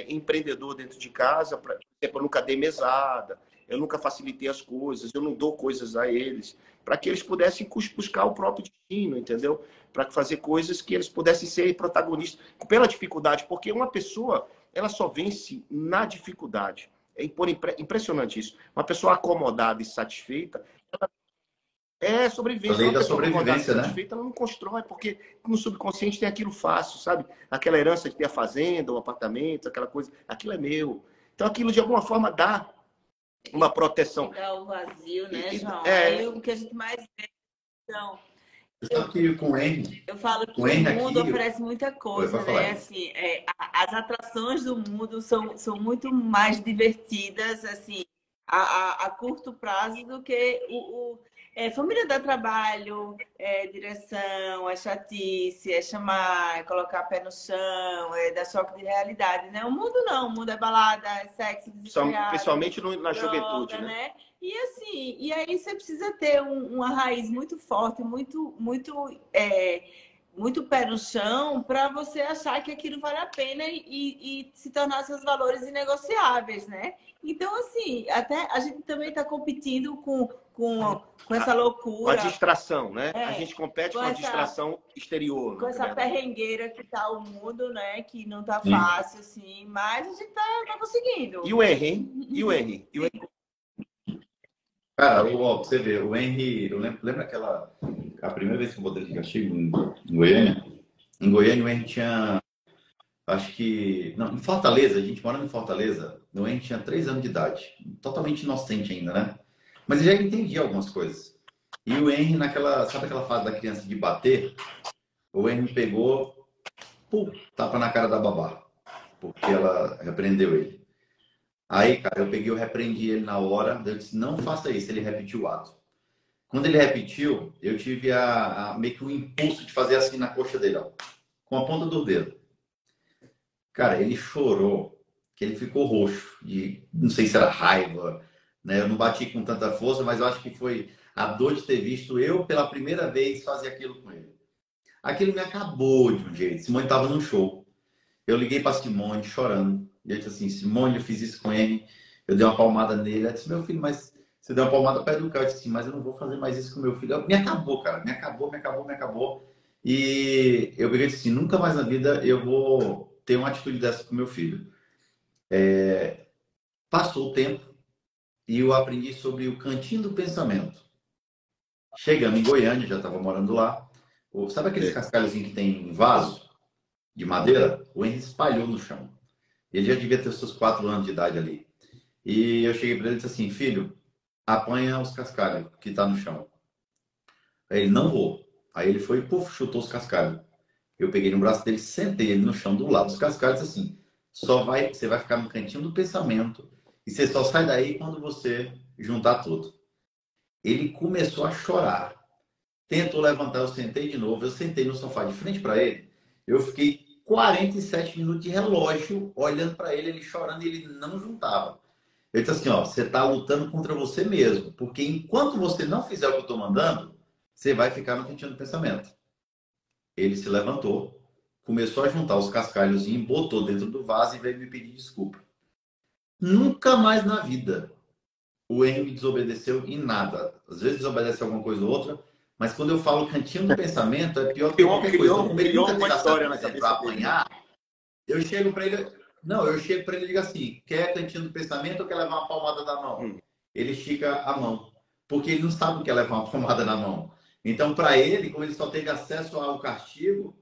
empreendedor dentro de casa. Por exemplo, eu nunca dei mesada, eu nunca facilitei as coisas, eu não dou coisas a eles, para que eles pudessem buscar o próprio destino, entendeu? Para fazer coisas que eles pudessem ser protagonistas pela dificuldade, porque uma pessoa, ela só vence na dificuldade. É impressionante isso. Uma pessoa acomodada e satisfeita, ela sobrevivência. A lei da Uma pessoa acomodada e sobrevivência, né? satisfeita, ela não constrói, porque no subconsciente tem aquilo fácil, sabe? Aquela herança de ter a fazenda, o apartamento, aquela coisa, aquilo é meu. Então aquilo de alguma forma dá uma proteção. Dá o vazio, né, João? É o que a gente mais vê. Então, Sabe que com o Henry, eu falo que o o Henry mundo aqui, oferece muita coisa, falar. né? Assim, as atrações do mundo são muito mais divertidas, assim, a curto prazo do que família dá trabalho, direção, chatice, chamar, colocar pé no chão, dar choque de realidade, né? O mundo não, o mundo é balada, é sexo, principalmente na droga, juventude, né? E assim, e aí você precisa ter uma raiz muito forte, muito pé no chão para você achar que aquilo vale a pena e se tornar seus valores inegociáveis, né? Então, assim, até a gente também está competindo com essa loucura. Com a distração, né? A gente compete com a distração exterior. Com essa perrengueira que tá o mundo, né? Que não tá fácil, assim, mas a gente tá conseguindo. E o Henry, hein? E o Henry? Cara, pra você ver, o Henry, eu lembra a primeira vez que eu botei de castigo em Goiânia? Em Goiânia, o Henry tinha, acho que, não, em Fortaleza, a gente morando em Fortaleza, o Henry tinha 3 anos de idade, totalmente inocente ainda, né? Mas ele já entendia algumas coisas. E o Henry, sabe aquela fase da criança de bater? O Henry pegou, tapa na cara da babá, porque ela repreendeu ele. Aí, cara, eu repreendi ele na hora, eu disse, não faça isso, ele repetiu o ato. Quando ele repetiu, eu tive meio que um impulso de fazer assim na coxa dele, ó, com a ponta do dedo. Cara, ele chorou, que ele ficou roxo, não sei se era raiva, né? Eu não bati com tanta força, mas eu acho que foi a dor de ter visto eu, pela primeira vez, fazer aquilo com ele. Aquilo me acabou de um jeito. Simone estava num show. Eu liguei para Simone chorando. E eu disse assim, Simone, eu fiz isso com ele, eu dei uma palmada nele. Ela disse, meu filho, mas você deu uma palmada para educar. Eu disse assim, mas eu não vou fazer mais isso com meu filho. Me acabou, cara, me acabou. E eu peguei e disse assim, nunca mais na vida eu vou ter uma atitude dessa com meu filho. Passou o tempo e eu aprendi sobre o cantinho do pensamento. Chegando em Goiânia, já estava morando lá. Sabe aqueles cascalhozinhos que tem vaso de madeira? O Henry espalhou no chão. Ele já devia ter os seus 4 anos de idade ali. E eu cheguei para ele e disse assim, filho, apanha os cascalhos que tá no chão. Aí ele, não vou. Aí ele foi e chutou os cascalhos. Eu peguei no braço dele, sentei ele no chão do lado dos cascalhos e disse assim, você vai ficar no cantinho do pensamento e você só sai daí quando você juntar tudo. Ele começou a chorar. Tentou levantar, eu sentei de novo. Eu sentei no sofá de frente para ele. Eu fiquei 47 minutos de relógio olhando para ele, ele chorando e ele não juntava. Eu disse assim, ó, você está lutando contra você mesmo, porque enquanto você não fizer o que eu estou mandando, você vai ficar no cantinho do pensamento. Ele se levantou, começou a juntar os cascalhos, botou dentro do vaso e veio me pedir desculpa. Nunca mais na vida o Henry me desobedeceu em nada. Às vezes desobedece alguma coisa ou outra, mas quando eu falo cantinho do pensamento, é pior que qualquer coisa. Como ele nunca tem história na cabeça para apanhar, eu chego para ele, Não, eu chego para ele e digo assim: quer cantinho do pensamento ou quer levar uma palmada na mão? Ele estica a mão, porque ele não sabe o que é levar uma palmada na mão. Então, para ele, como ele só teve acesso ao castigo,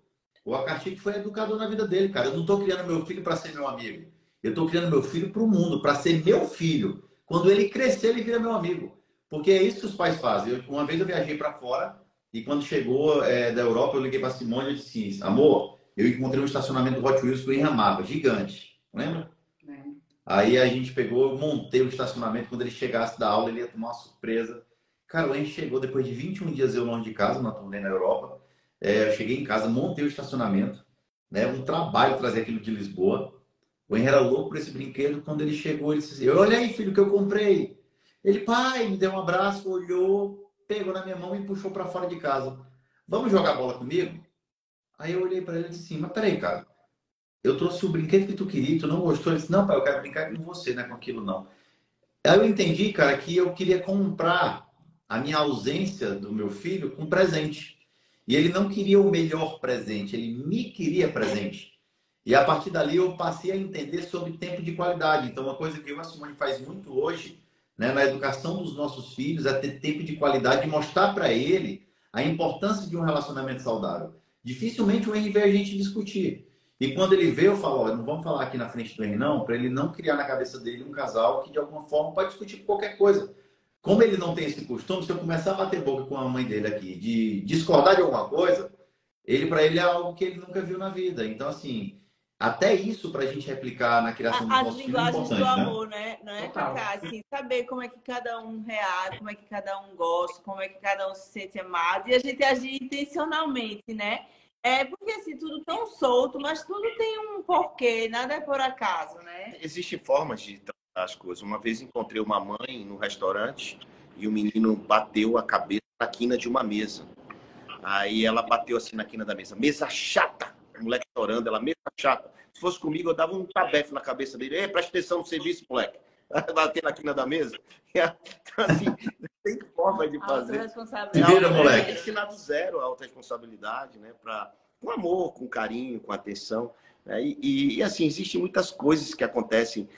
o castigo foi educador na vida dele, cara. Eu não estou criando meu filho para ser meu amigo. Eu estou criando meu filho para o mundo, para ser meu filho. Quando ele crescer, ele vira meu amigo. Porque é isso que os pais fazem. Uma vez eu viajei para fora e quando chegou da Europa, eu liguei para Simone e disse assim: amor, eu encontrei um estacionamento do Hot Wheels que eu enramava, gigante. Lembra? Aí a gente pegou, eu montei o estacionamento. Quando ele chegasse da aula, ele ia tomar uma surpresa. Cara, a gente chegou depois de 21 dias eu longe de casa, uma turnê na Europa. Eu cheguei em casa, montei o estacionamento. Né? Um trabalho trazer aquilo de Lisboa. O Henrique era louco por esse brinquedo. Quando ele chegou, ele disse assim: olha aí, filho, que eu comprei. Ele, pai, me deu um abraço, olhou, pegou na minha mão e me puxou para fora de casa. Vamos jogar bola comigo? Aí eu olhei para ele e disse assim: mas peraí, cara. Eu trouxe o brinquedo que tu queria, tu não gostou? Ele disse: não, pai, eu quero brincar com você, não é com aquilo, não. Aí eu entendi, cara, que eu queria comprar a minha ausência do meu filho com presente. E ele não queria o melhor presente, ele me queria presente. E a partir dali eu passei a entender sobre tempo de qualidade. Então, uma coisa que eu e a Simone faz muito hoje, né, na educação dos nossos filhos, é ter tempo de qualidade e mostrar para ele a importância de um relacionamento saudável. Dificilmente o Henry vê a gente discutir. E quando ele vê, eu falo: olha, não vamos falar aqui na frente do Henry, não, para ele não criar na cabeça dele um casal que de alguma forma pode discutir qualquer coisa. Como ele não tem esse costume, se eu começar a bater boca com a mãe dele aqui, de discordar de alguma coisa, para ele é algo que ele nunca viu na vida. Então, assim, até isso para a gente replicar na criação dos As nossos filhos é linguagens importante, do né? amor, né? Não é, Cacá? Assim, saber como é que cada um reage, como é que cada um gosta, como é que cada um se sente amado, e a gente agir intencionalmente, né? Porque assim, tudo tão solto, mas tudo tem um porquê, nada é por acaso, né? Existem formas de tratar as coisas. Uma vez encontrei uma mãe no restaurante e o menino bateu a cabeça na quina de uma mesa. Aí ela bateu assim na quina da mesa. Mesa chata! O moleque chorando, ela, mesa chata. Se fosse comigo, eu dava um tabefe na cabeça dele. Ei, presta atenção no serviço, moleque. Bater na quina da mesa. Então, assim, tem forma de fazer. Se vira, moleque. Ensinar do zero a autorresponsabilidade, né? Com amor, com carinho, com atenção. E assim, existem muitas coisas que acontecem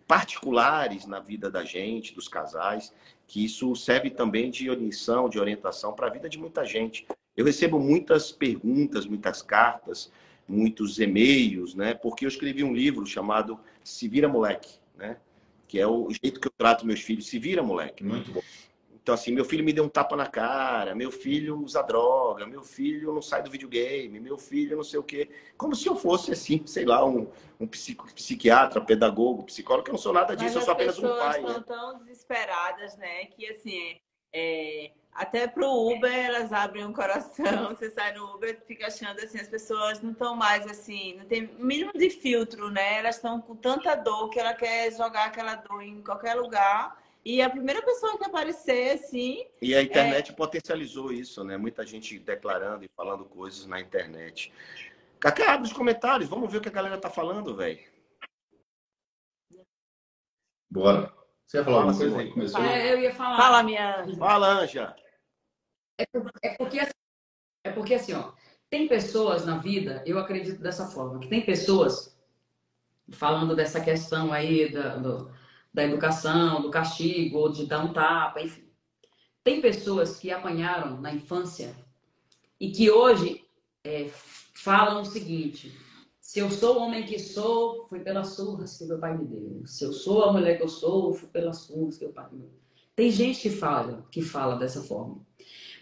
particulares na vida da gente, dos casais, que isso serve também de lição, de orientação para a vida de muita gente. Eu recebo muitas perguntas, muitas cartas, muitos e-mails, né? Porque eu escrevi um livro chamado Se Vira Moleque, né? Que é o jeito que eu trato meus filhos. Se vira, moleque. Muito bom. Então, assim, meu filho me deu um tapa na cara, meu filho usa droga, meu filho não sai do videogame, meu filho não sei o quê. Como se eu fosse, assim, sei lá, um psiquiatra, pedagogo, psicólogo, que eu não sou nada disso, eu sou apenas um pai. As pessoas estão tão desesperadas, né? Que, assim, até pro Uber elas abrem um coração. Você sai no Uber e fica achando, assim, as pessoas não estão mais, assim, não tem mínimo de filtro, né? Elas estão com tanta dor que ela quer jogar aquela dor em qualquer lugar. E a primeira pessoa que aparecer, assim... E a internet potencializou isso, né? Muita gente declarando e falando coisas na internet. Cacá, abre os comentários. Vamos ver o que a galera tá falando, velho. Bora. Você ia falar alguma coisa aí? Começou? Eu ia falar. Fala, minha... Fala, Anja. É porque assim, ó, tem pessoas na vida, eu acredito dessa forma, que tem pessoas, falando dessa questão aí da educação, do castigo, ou de dar um tapa, enfim. Tem pessoas que apanharam na infância e que hoje falam o seguinte: se eu sou o homem que sou, foi pelas surras que meu pai me deu. Se eu sou a mulher que eu sou, foi pelas surras que meu pai me deu. Tem gente que fala dessa forma.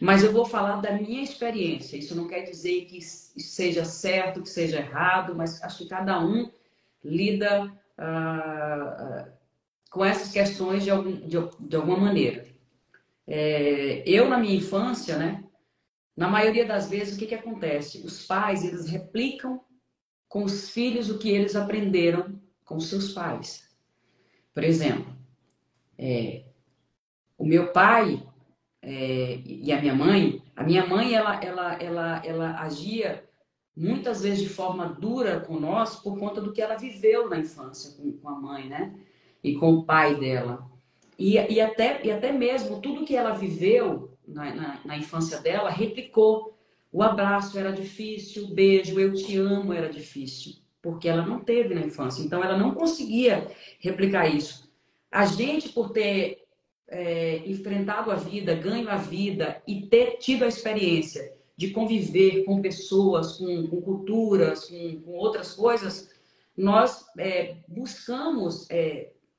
Mas eu vou falar da minha experiência. Isso não quer dizer que seja certo, que seja errado, mas acho que cada um lida com essas questões de alguma maneira. Eu, na minha infância, né, na maioria das vezes, o que acontece? Os pais, eles replicam com os filhos o que eles aprenderam com os seus pais. Por exemplo, o meu pai e a minha mãe, ela agia muitas vezes de forma dura com nós por conta do que ela viveu na infância com a mãe, né? E com o pai dela. E até mesmo tudo que ela viveu na infância dela, replicou. O abraço era difícil, o beijo, eu te amo era difícil. porque ela não teve na infância. Então, ela não conseguia replicar isso. A gente, por ter enfrentado a vida, ganho a vida e ter tido a experiência de conviver com pessoas, com culturas, com outras coisas, nós buscamos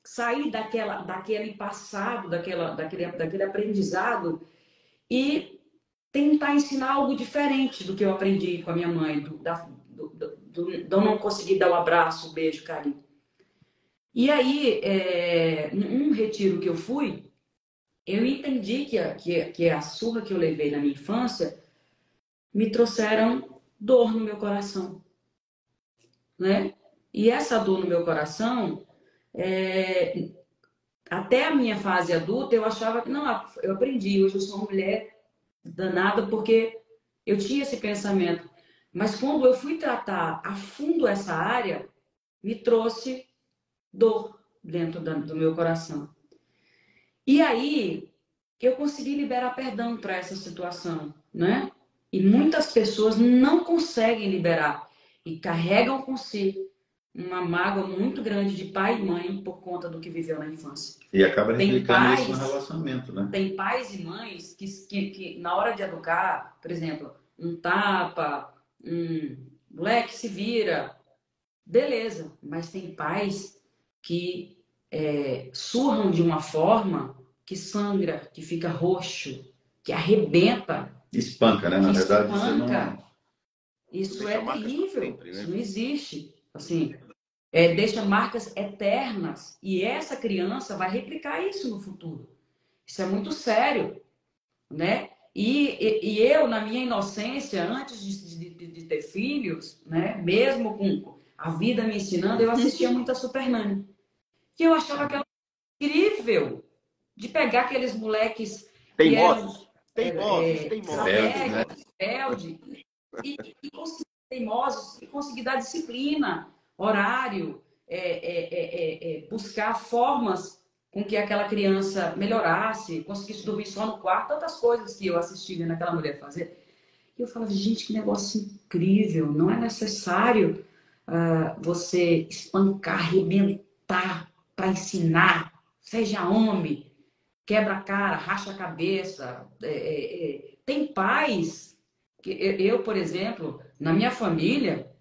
sair daquele passado, daquele aprendizado e tentar ensinar algo diferente do que eu aprendi com a minha mãe, de eu não conseguir dar um abraço, um beijo, carinho. E aí, num retiro que eu fui, eu entendi que a surra que eu levei na minha infância me trouxeram dor no meu coração, né? E essa dor no meu coração, até a minha fase adulta, eu achava que, não, eu aprendi, hoje eu sou uma mulher danada porque eu tinha esse pensamento. Mas quando eu fui tratar a fundo essa área, me trouxe dor dentro do meu coração. E aí, eu consegui liberar perdão para essa situação, né? E muitas pessoas não conseguem liberar e carregam com si uma mágoa muito grande de pai e mãe por conta do que viveu na infância. E acaba replicando isso no relacionamento, né? Tem pais e mães que na hora de educar, por exemplo, um tapa, moleque se vira, beleza, mas tem pais que surram de uma forma que sangra, que fica roxo, que arrebenta. Espanca, né? Na verdade, espanca. Isso é terrível, isso não existe. Assim, deixa marcas eternas e essa criança vai replicar isso no futuro. Isso é muito sério, né? E eu, na minha inocência, antes de ter filhos, né? Mesmo com a vida me ensinando, eu assistia muito a Super Nani. Que eu achava que era incrível de pegar aqueles moleques teimosos, rebeldes, e conseguir teimosos, e conseguir dar disciplina, horário, buscar formas com que aquela criança melhorasse, conseguisse dormir só no quarto, tantas coisas que eu assisti vendo aquela mulher fazer. E eu falava, gente, que negócio incrível, não é necessário você espancar, arrebentar para ensinar, seja homem, quebra a cara, racha a cabeça. Tem pais, que eu, por exemplo, na minha família,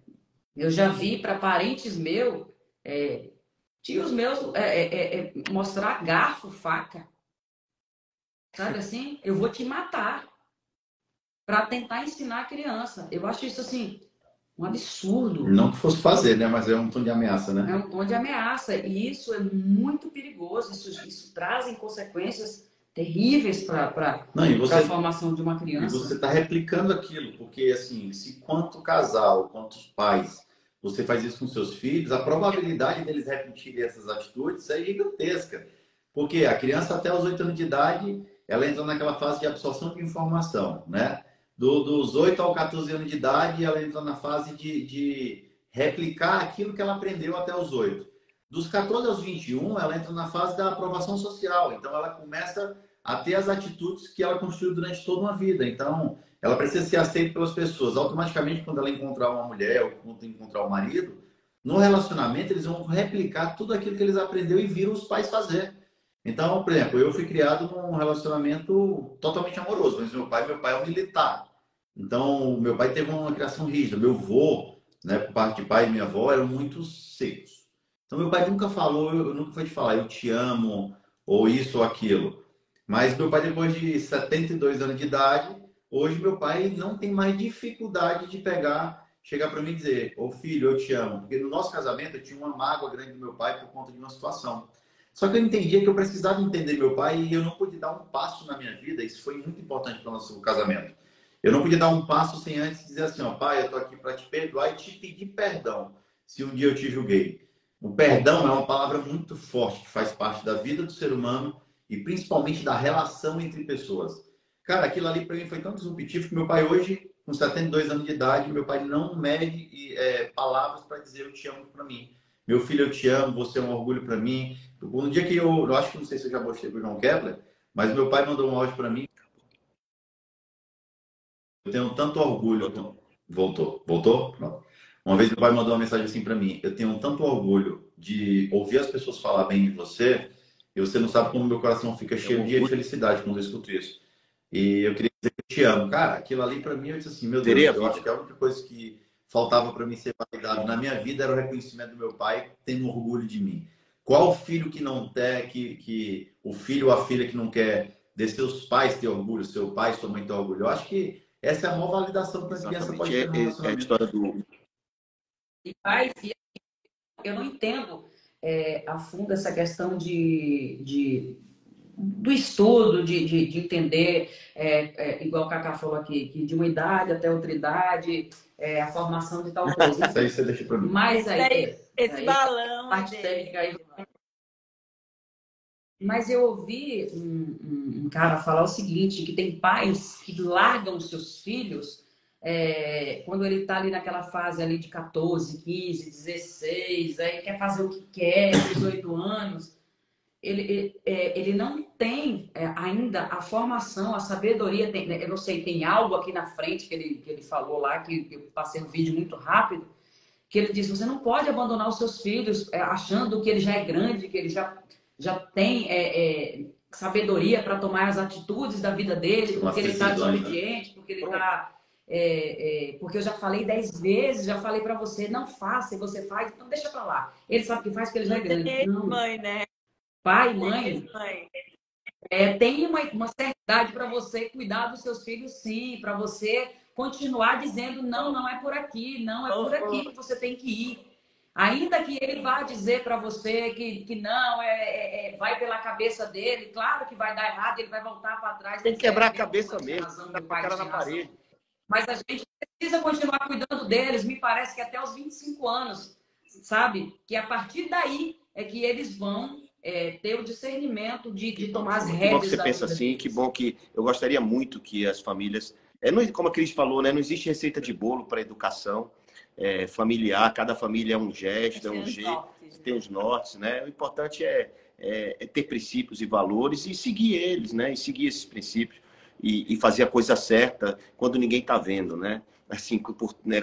eu já vi para parentes meus, tios meus, mostrar garfo, faca. Sabe assim? Eu vou te matar para tentar ensinar a criança. Eu acho isso assim um absurdo. Não que fosse fazer, né? Mas é um tom de ameaça, né? É um tom de ameaça. E isso é muito perigoso. Isso traz consequências terríveis para a formação de uma criança. E você está replicando aquilo, porque assim, se quanto casal, quantos pais você faz isso com seus filhos, a probabilidade deles repetirem essas atitudes é gigantesca. Porque a criança até os 8 anos de idade, ela entra naquela fase de absorção de informação, né? Dos 8 aos 14 anos de idade, ela entra na fase de replicar aquilo que ela aprendeu até os 8. Dos 14 aos 21, ela entra na fase da aprovação social. Então, ela começa a ter as atitudes que ela construiu durante toda uma vida. Então, ela precisa ser aceita pelas pessoas. Automaticamente, quando ela encontrar uma mulher ou quando encontrar um marido, no relacionamento, eles vão replicar tudo aquilo que eles aprenderam e viram os pais fazer. Então, por exemplo, eu fui criado num relacionamento totalmente amoroso, mas meu pai é um militar. Então, meu pai teve uma criação rígida. Meu avô, né, por parte de pai e minha avó, eram muito secos. Então, meu pai nunca falou, eu nunca foi te falar, eu te amo, ou isso ou aquilo. Mas meu pai, depois de 72 anos de idade, hoje meu pai não tem mais dificuldade de chegar para mim e dizer, ô filho, eu te amo. Porque no nosso casamento eu tinha uma mágoa grande do meu pai por conta de uma situação. Só que eu entendia que eu precisava entender meu pai e eu não podia dar um passo na minha vida. Isso foi muito importante para o nosso casamento. Eu não podia dar um passo sem antes dizer assim, ó, pai, eu estou aqui para te perdoar e te pedir perdão se um dia eu te julguei. O perdão é uma palavra muito forte que faz parte da vida do ser humano e principalmente da relação entre pessoas. Cara, aquilo ali para mim foi tão disruptivo que meu pai hoje, com 72 anos de idade, meu pai não mede palavras para dizer eu te amo para mim. Meu filho, eu te amo, você é um orgulho para mim. Um dia que eu acho que não sei se eu já mostrei para o João Kepler, mas meu pai mandou um áudio para mim. Eu tenho tanto orgulho. Voltou? Pronto. Uma vez meu pai mandou uma mensagem assim para mim: eu tenho tanto orgulho de ouvir as pessoas falar bem de você, e você não sabe como meu coração fica cheio de felicidade quando eu escuto isso. E eu queria dizer que eu te amo. Cara, aquilo ali para mim, eu disse assim, meu Deus, eu acho que a única coisa que faltava para mim ser validado na minha vida era o reconhecimento do meu pai tendo orgulho de mim. Qual filho que não quer, que o filho ou a filha que não quer de seus pais ter orgulho, seu pai, sua mãe ter orgulho? Eu acho que essa é a maior validação que uma criança pode ter no relacionamento. É a história do... E pais, eu não entendo a fundo essa questão do estudo, de entender, igual o Cacá falou aqui, que de uma idade até outra idade, a formação de tal coisa. Isso aí você deixa para mim. Mas aí, esse balão parte técnica aí. Mas eu ouvi um cara falar o seguinte, que tem pais que largam seus filhos quando ele está ali naquela fase ali de 14, 15, 16, aí quer fazer o que quer, 18 anos. Ele não tem ainda a formação, a sabedoria. Eu não sei, tem algo aqui na frente que ele falou lá, que eu passei um vídeo muito rápido, que ele disse: você não pode abandonar os seus filhos achando que ele já é grande, que ele já tem sabedoria para tomar as atitudes da vida dele, porque ele está desobediente, porque ele está... porque eu já falei 10 vezes, já falei para você, não faça, e você faz, então deixa para lá. Ele sabe que faz porque ele já é grande. Não. Mãe, né? Pai, mãe, tem uma certa idade para você cuidar dos seus filhos, sim, para você continuar dizendo, não é por aqui, não é por aqui que você tem que ir. Ainda que ele vá dizer para você que não, vai pela cabeça dele, claro que vai dar errado, ele vai voltar para trás. Tem que quebrar a cabeça mesmo, tá com a cara na parede. Mas a gente precisa continuar cuidando deles, me parece que até os 25 anos, sabe? Que a partir daí é que eles vão ter o discernimento de tomar as rédeas. Que bom que você pensa assim, que bom que... Eu gostaria muito que as famílias... como a Cris falou, né? Não existe receita de bolo para educação familiar, cada família é um gesto, é um jeito, tem os nortes, né? O importante é ter princípios e valores e seguir eles, né? E seguir esses princípios e fazer a coisa certa quando ninguém está vendo, né? Assim,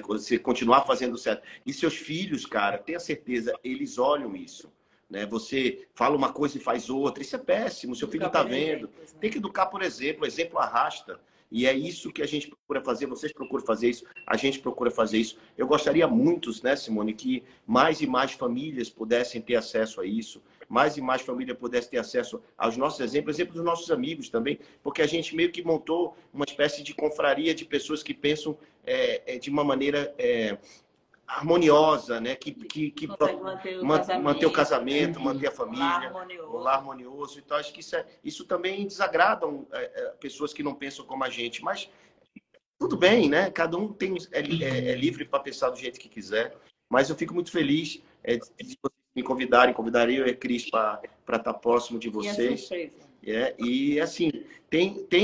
você continuar fazendo certo. E seus filhos, cara, tenha certeza, eles olham isso. Né? Você fala uma coisa e faz outra, isso é péssimo, seu filho está vendo. Tem que educar por exemplo, o exemplo arrasta. E é isso que a gente procura fazer, vocês procuram fazer isso, a gente procura fazer isso. Eu gostaria muito, né, Simone, que mais e mais famílias pudessem ter acesso a isso, mais e mais famílias pudessem ter acesso aos nossos exemplos dos nossos amigos também, porque a gente meio que montou uma espécie de confraria de pessoas que pensam de uma maneira... harmoniosa, né? Que manter o casamento, manter a família, um lar harmonioso. Então, acho que isso também desagrada pessoas que não pensam como a gente. Mas tudo bem, né? Cada um é livre para pensar do jeito que quiser. Mas eu fico muito feliz de vocês me convidarem. Convidaria eu e a Cris para estar próximo de vocês. E assim,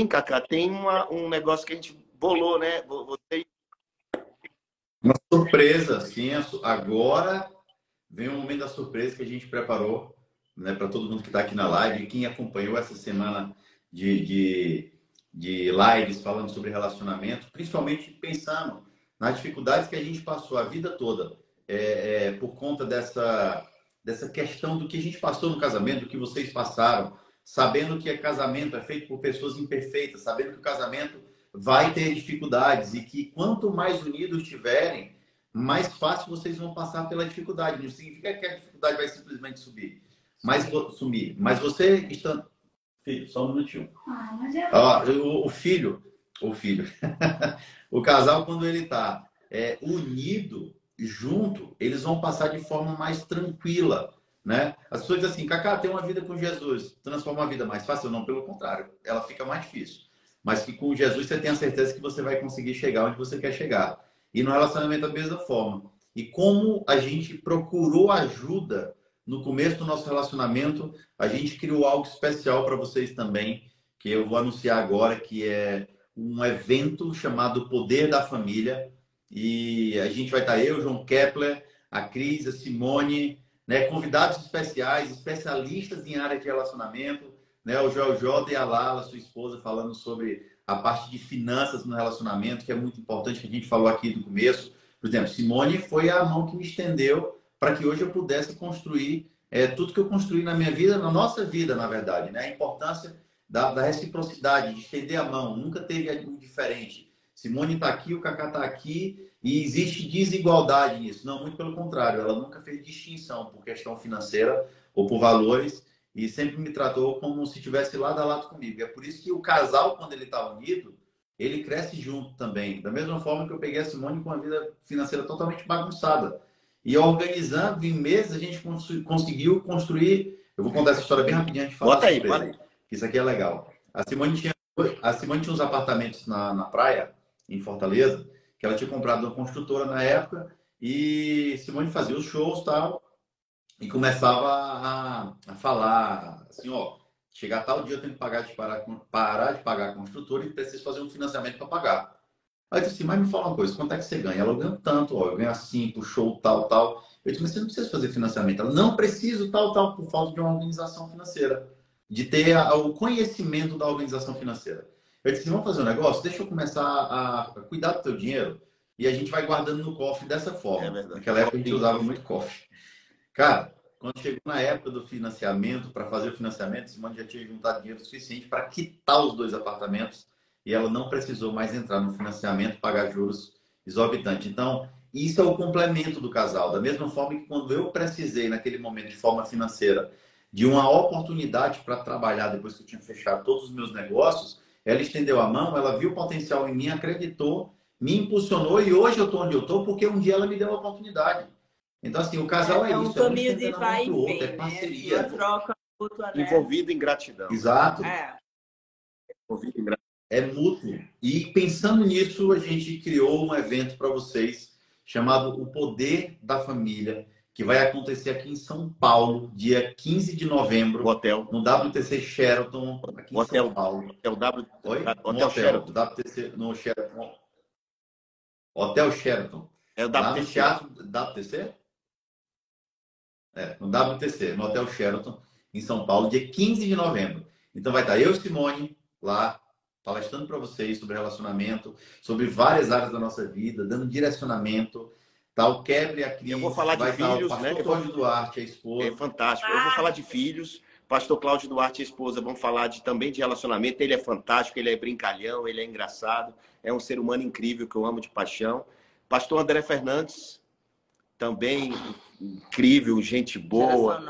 Cacá, tem um negócio que a gente bolou, né? Uma surpresa, sim. Agora vem o momento da surpresa que a gente preparou, né, para todo mundo que está aqui na live. E quem acompanhou essa semana de lives falando sobre relacionamento, principalmente pensando nas dificuldades que a gente passou a vida toda por conta dessa questão do que a gente passou no casamento, do que vocês passaram, sabendo que casamento é feito por pessoas imperfeitas, sabendo que o casamento vai ter dificuldades e que quanto mais unidos estiverem, mais fácil vocês vão passar pela dificuldade. Não significa que a dificuldade vai simplesmente sumir. Mas você está... Filho, só um minutinho. O filho, o casal, quando ele está unido, junto, eles vão passar de forma mais tranquila, né? As pessoas dizem assim, Cacá, ter uma vida com Jesus transforma a vida mais fácil? Não, pelo contrário, ela fica mais difícil. Mas que com Jesus você tem a certeza que você vai conseguir chegar onde você quer chegar. E no relacionamento da mesma forma. E como a gente procurou ajuda no começo do nosso relacionamento, a gente criou algo especial para vocês também, que eu vou anunciar agora, que é um evento chamado Poder da Família. E a gente vai estar eu, João Kepler, a Cris, a Simone, né, convidados especiais, especialistas em área de relacionamento, né, o Joel Jota e a Lala, sua esposa, falando sobre a parte de finanças no relacionamento, que é muito importante, que a gente falou aqui no começo. Por exemplo, Simone foi a mão que me estendeu para que hoje eu pudesse construir tudo que eu construí na minha vida, na nossa vida, na verdade, né? A importância da reciprocidade, de estender a mão. Nunca teve algo diferente. Simone está aqui, o Kaká está aqui e existe desigualdade nisso. Não, muito pelo contrário. Ela nunca fez distinção por questão financeira ou por valores e sempre me tratou como se estivesse lado a lado comigo. É por isso que o casal, quando ele está unido, ele cresce junto também. Da mesma forma que eu peguei a Simone com uma vida financeira totalmente bagunçada. E organizando em meses, a gente conseguiu construir... Eu vou contar essa história bem rapidinho antes de falar. Bota aí, bota aí. Isso aqui é legal. A Simone tinha uns apartamentos na praia, em Fortaleza, que ela tinha comprado de uma construtora na época, e Simone fazia os shows e tal, e começava a falar assim, ó, chegar tal dia eu tenho que parar de pagar a construtora e preciso fazer um financiamento para pagar. Aí eu disse assim, mas me fala uma coisa, quanto é que você ganha? Ela ganha tanto, ó, eu ganho assim, pro show, tal, tal. Eu disse, mas você não precisa fazer financiamento. Ela, não preciso, tal, tal, por falta de uma organização financeira, de ter o conhecimento da organização financeira. Eu disse, vamos fazer um negócio? Deixa eu começar a cuidar do teu dinheiro e a gente vai guardando no cofre dessa forma. Naquela época a gente usava muito cofre. Cara, quando chegou na época do financiamento, para fazer o financiamento, Simone já tinha juntado dinheiro suficiente para quitar os 2 apartamentos e ela não precisou mais entrar no financiamento, pagar juros exorbitantes. Então, isso é o complemento do casal. Da mesma forma que quando eu precisei, naquele momento, de forma financeira, de uma oportunidade para trabalhar depois que eu tinha fechado todos os meus negócios, ela estendeu a mão, ela viu o potencial em mim, acreditou, me impulsionou e hoje eu estou onde eu estou porque um dia ela me deu a oportunidade. Então, assim, o casal é isso. É um caminho de vai e vem, é parceria. Né? Troca mútua, né? Envolvido em gratidão. Exato. Envolvido em gratidão. É mútuo. E pensando nisso, a gente criou um evento para vocês chamado O Poder da Família, que vai acontecer aqui em São Paulo, dia 15 de novembro, no WTC Sheraton, aqui em São Paulo. Hotel Sheraton. WTC, no Sheraton. Hotel Sheraton. É o lá WTC. No Teatro WTC? No WTC, no Hotel Sheraton, em São Paulo, dia 15 de novembro. Então vai estar eu e Simone lá, palestrando para vocês sobre relacionamento, sobre várias áreas da nossa vida, dando direcionamento, tal, quebre a crise. Eu vou falar de filhos, o pastor Cláudio Duarte, a esposa. É fantástico. Eu vou falar de filhos. Pastor Cláudio Duarte, a esposa, vamos falar também de relacionamento. Ele é fantástico, ele é brincalhão, ele é engraçado, é um ser humano incrível que eu amo de paixão. Pastor André Fernandes, também incrível, gente boa,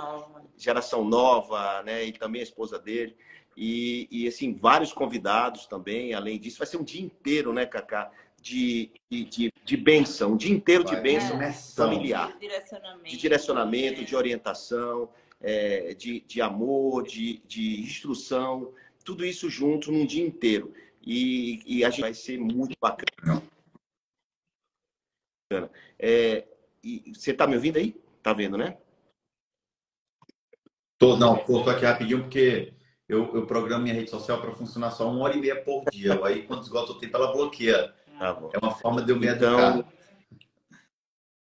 geração nova, né? E também a esposa dele. E assim, vários convidados também, além disso. Vai ser um dia inteiro, né, Kaká? De bênção, um dia inteiro de bênção familiar. De direcionamento, de orientação, de amor, de instrução. Tudo isso junto num dia inteiro. E a gente vai ser muito bacana. E você está me ouvindo aí? Tá vendo, né? Tô aqui rapidinho porque eu programo minha rede social para funcionar só 1h30 por dia. Aí quando esgota o tempo, ela bloqueia. Tá bom. É uma forma de eu me educar.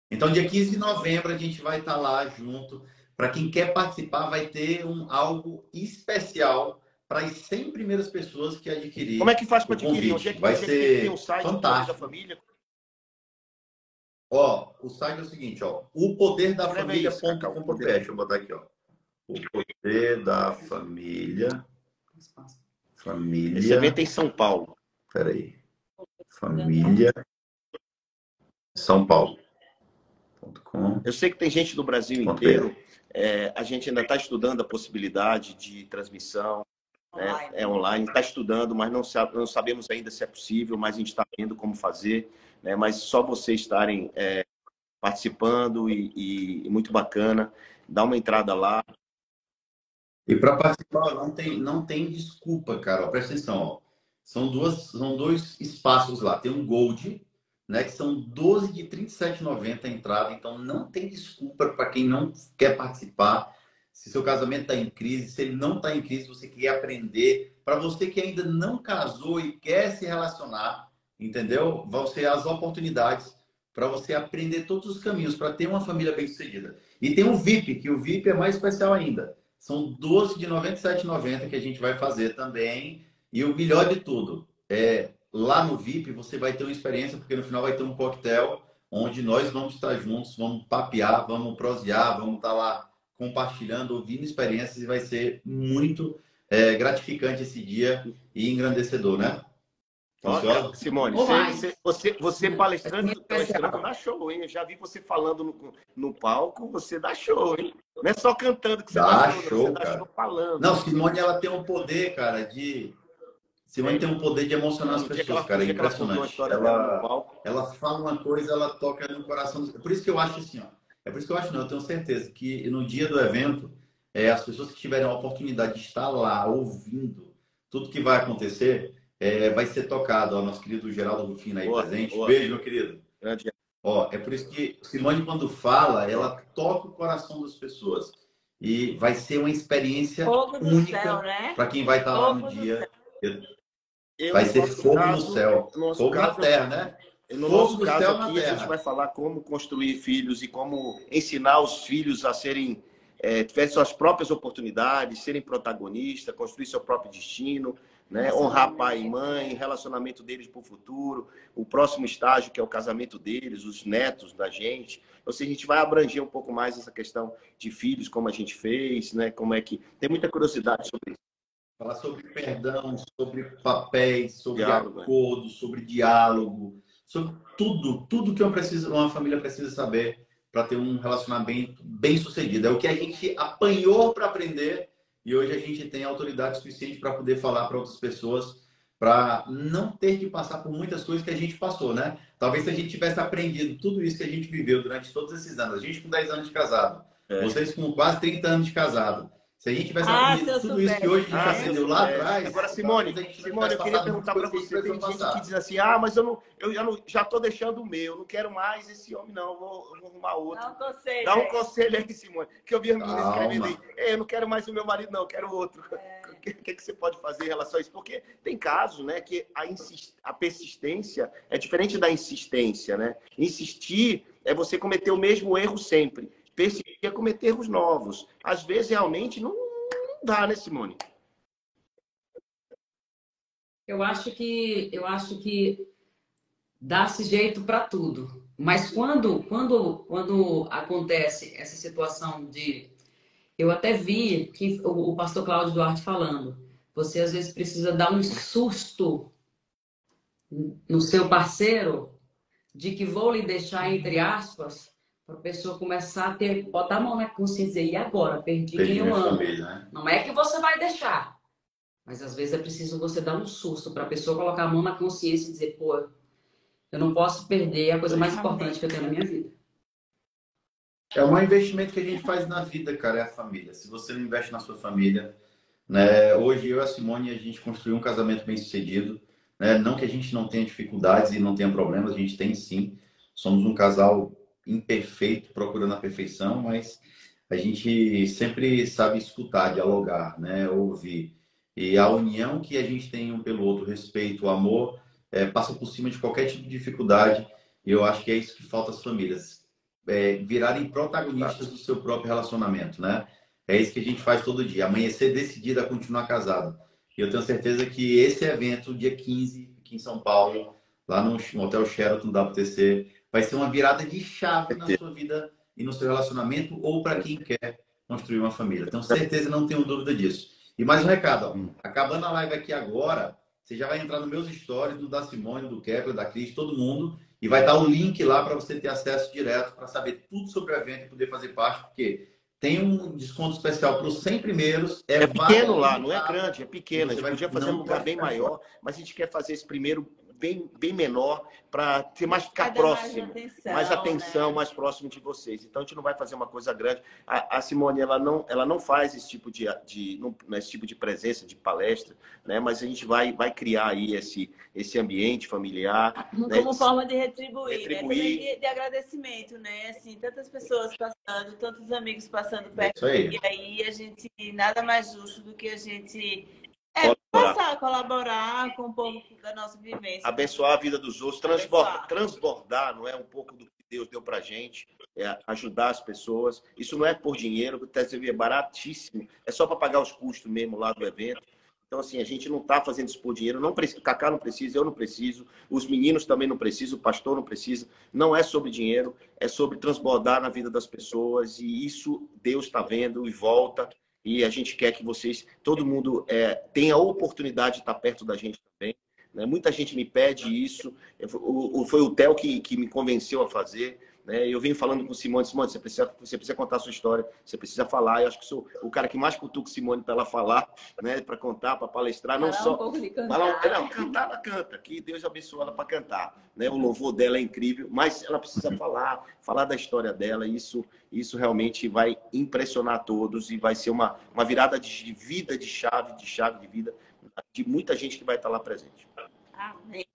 Então, dia 15 de novembro, a gente vai estar lá junto. Para quem quer participar, vai ter algo especial para as 100 primeiras pessoas que adquirirem. Como é que faz para adquirir? Onde é que vai ser tem o site do Poder da Família? Ó, o site é o seguinte, ó, opoderdafamilia.com.br. Deixa eu botar aqui, ó. O Poder da Família. Esse evento é em São Paulo. Peraí. Família São Paulo.com. Eu sei que tem gente do Brasil inteiro. A gente ainda está estudando a possibilidade de transmissão. Online. Está estudando, mas não sabemos ainda se é possível, mas a gente está vendo como fazer. Né? Mas só vocês estarem participando e muito bacana. Dá uma entrada lá. E para participar não tem desculpa, cara. Presta atenção, ó. São dois espaços lá. Tem um Gold, né, que são 12 de R$ 37,90 a entrada. Então não tem desculpa para quem não quer participar. Se seu casamento está em crise, se ele não está em crise, você quer aprender. Para você que ainda não casou e quer se relacionar, entendeu? Vão ser as oportunidades para você aprender todos os caminhos para ter uma família bem-sucedida. E tem o VIP, que o VIP é mais especial ainda. São 12 de R$ 97,90 que a gente vai fazer também. E o melhor de tudo, lá no VIP você vai ter uma experiência, porque no final vai ter um coquetel, onde nós vamos estar juntos, vamos papear, vamos prosear, vamos estar lá compartilhando, ouvindo experiências e vai ser muito gratificante esse dia e engrandecedor, né? Olha, Simone, você palestrando dá show, hein? Eu já vi você falando no palco, você dá show, hein? Não é só cantando que você dá show, você dá show falando. Não, Simone, ela tem um poder, cara, Simone tem um poder de emocionar as pessoas, cara, é impressionante. Ela fala uma coisa, ela toca no coração. Por isso que eu acho assim, ó. É por isso que eu acho, não, eu tenho certeza que no dia do evento, as pessoas que tiverem a oportunidade de estar lá ouvindo tudo que vai acontecer, vai ser tocado. Ó, nosso querido Geraldo Rufino aí presente. Beijo, meu querido. Ó, é por isso que Simone, quando fala, ela toca o coração das pessoas. E vai ser uma experiência única, né? Para quem vai estar lá no dia. Vai ser fogo no céu. Fogo na terra, né? No nosso caso aqui, a gente vai falar como construir filhos e como ensinar os filhos a serem, tiverem suas próprias oportunidades, serem protagonistas, construir seu próprio destino, né? Honrar pai e mãe, relacionamento deles para o futuro, o próximo estágio que é o casamento deles, os netos da gente. Ou seja, a gente vai abranger um pouco mais essa questão de filhos, como a gente fez, né? Como é que... Tem muita curiosidade sobre isso. Falar sobre perdão, sobre papéis, sobre acordo, sobre diálogo, sobre tudo que uma família precisa saber para ter um relacionamento bem sucedido. É o que a gente apanhou para aprender e hoje a gente tem autoridade suficiente para poder falar para outras pessoas, para não ter que passar por muitas coisas que a gente passou, né? Talvez se a gente tivesse aprendido tudo isso que a gente viveu durante todos esses anos, a gente com 10 anos de casado, vocês com quase 30 anos de casado, se a gente tivesse aprendido tudo isso que hoje a gente aprendeu lá atrás... Agora, Simone, eu queria perguntar para você, tem gente que diz assim, mas já estou deixando o meu, não quero mais esse homem não, vou arrumar outro. Dá um conselho aí, Simone, que eu vi a menina escrevendo aí, eu não quero mais o meu marido não, eu quero outro. O que você pode fazer em relação a isso? Porque tem casos, né, que a persistência é diferente da insistência, né? Insistir é você cometer o mesmo erro sempre. Persistir é cometer erros novos. Às vezes, realmente, não dá, né, Simone? Eu acho que dá-se jeito para tudo. Mas quando acontece essa situação de... Eu até vi que o pastor Cláudio Duarte falando, você às vezes precisa dar um susto no seu parceiro de que vou lhe deixar, entre aspas, para a pessoa começar a botar a mão na consciência e dizer, e agora? Perdi quem eu amo. Família, né? Não é que você vai deixar, mas às vezes é preciso você dar um susto para a pessoa colocar a mão na consciência e dizer, pô, eu não posso perder a coisa mais importante que eu tenho na minha vida. É um investimento que a gente faz na vida, cara, é a família. Se você não investe na sua família, né? Hoje eu e a Simone, a gente construiu um casamento bem sucedido, né? Não que a gente não tenha dificuldades e não tenha problemas, a gente tem sim. Somos um casal imperfeito, procurando a perfeição, mas a gente sempre sabe escutar, dialogar, né? Ouvir. E a união que a gente tem um pelo outro, o respeito, o amor, passa por cima de qualquer tipo de dificuldade. E eu acho que é isso que falta às famílias. Virarem protagonistas do seu próprio relacionamento, né? É isso que a gente faz todo dia. Amanhecer decidido a continuar casado. E eu tenho certeza que esse evento, dia 15, aqui em São Paulo, lá no Hotel Sheraton WTC, vai ser uma virada de chave na sua vida e no seu relacionamento ou para quem quer construir uma família. Tenho certeza, não tenho dúvida disso. E mais um recado, ó. Acabando a live aqui agora, você já vai entrar nos meus stories, do da Simone, do Kepler, da Cris, todo mundo, e vai estar o link lá para você ter acesso direto, para saber tudo sobre o evento e poder fazer parte, porque tem um desconto especial para os 100 primeiros. É pequeno lá, não é grande, é pequeno. A gente podia fazer um lugar bem maior, mas a gente quer fazer esse primeiro bem menor para ter mais ficar próximo, mais atenção, né? Mais próximo de vocês. Então a gente não vai fazer uma coisa grande. A Simone ela não faz esse tipo esse tipo de presença, de palestra, né? Mas a gente vai criar aí esse ambiente familiar, como né? forma de retribuir. Né? De agradecimento, né? Assim, tantas pessoas passando, tantos amigos passando perto. E aí a gente nada mais justo do que a gente colaborar com o povo da nossa vivência. Abençoar a vida dos outros, transbordar, não é? Um pouco do que Deus deu pra gente, ajudar as pessoas. Isso não é por dinheiro, é baratíssimo. É só para pagar os custos mesmo lá do evento. Então, assim, a gente não está fazendo isso por dinheiro. Não precisa, o Cacá não precisa, eu não preciso, os meninos também não precisam, o pastor não precisa. Não é sobre dinheiro, é sobre transbordar na vida das pessoas. E isso Deus está vendo e volta. E a gente quer que vocês, todo mundo, tenha a oportunidade de estar perto da gente também. Né? Muita gente me pede isso. Foi o Theo que me convenceu a fazer. Né? Eu venho falando com o Simone, você precisa contar a sua história, você precisa falar. Eu acho que sou o cara que mais cutuca o Simone para ela falar, né? Para contar, para palestrar, não falar só. Um pouco de cantar. Cantar ela canta, que Deus abençoe ela para cantar. Né? O louvor dela é incrível, mas ela precisa falar da história dela. Isso realmente vai impressionar todos e vai ser uma virada de vida, de chave de vida, de muita gente que vai estar lá presente. Amém.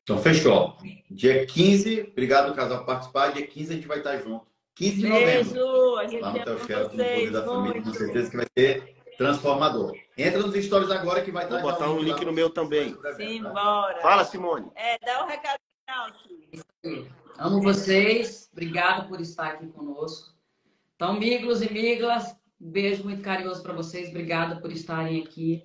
Então, fechou. Dia 15, obrigado, casal, por participar. Dia 15 a gente vai estar junto. 15 de novembro. Beijo! A gente Lá no ama Teofel, no vocês Poder da Família, com muito. certeza que vai ser transformador. Entra nos stories agora que vai estar. Vou botar um link no meu também. Simbora. Fala, Simone. Dá um recado final, Silvio. Amo vocês. Obrigado por estar aqui conosco. Então, miglos e miglas, um beijo muito carinhoso para vocês. Obrigado por estarem aqui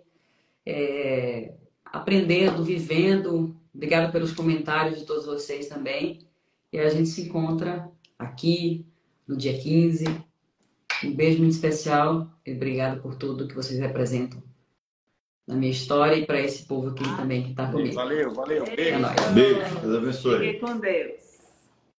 aprendendo, vivendo. Obrigado pelos comentários de todos vocês também. E a gente se encontra aqui no dia 15. Um beijo muito especial e obrigado por tudo que vocês representam na minha história e para esse povo aqui também que está comigo. Valeu. É nóis. Beijo. Deus abençoe. Fique com Deus.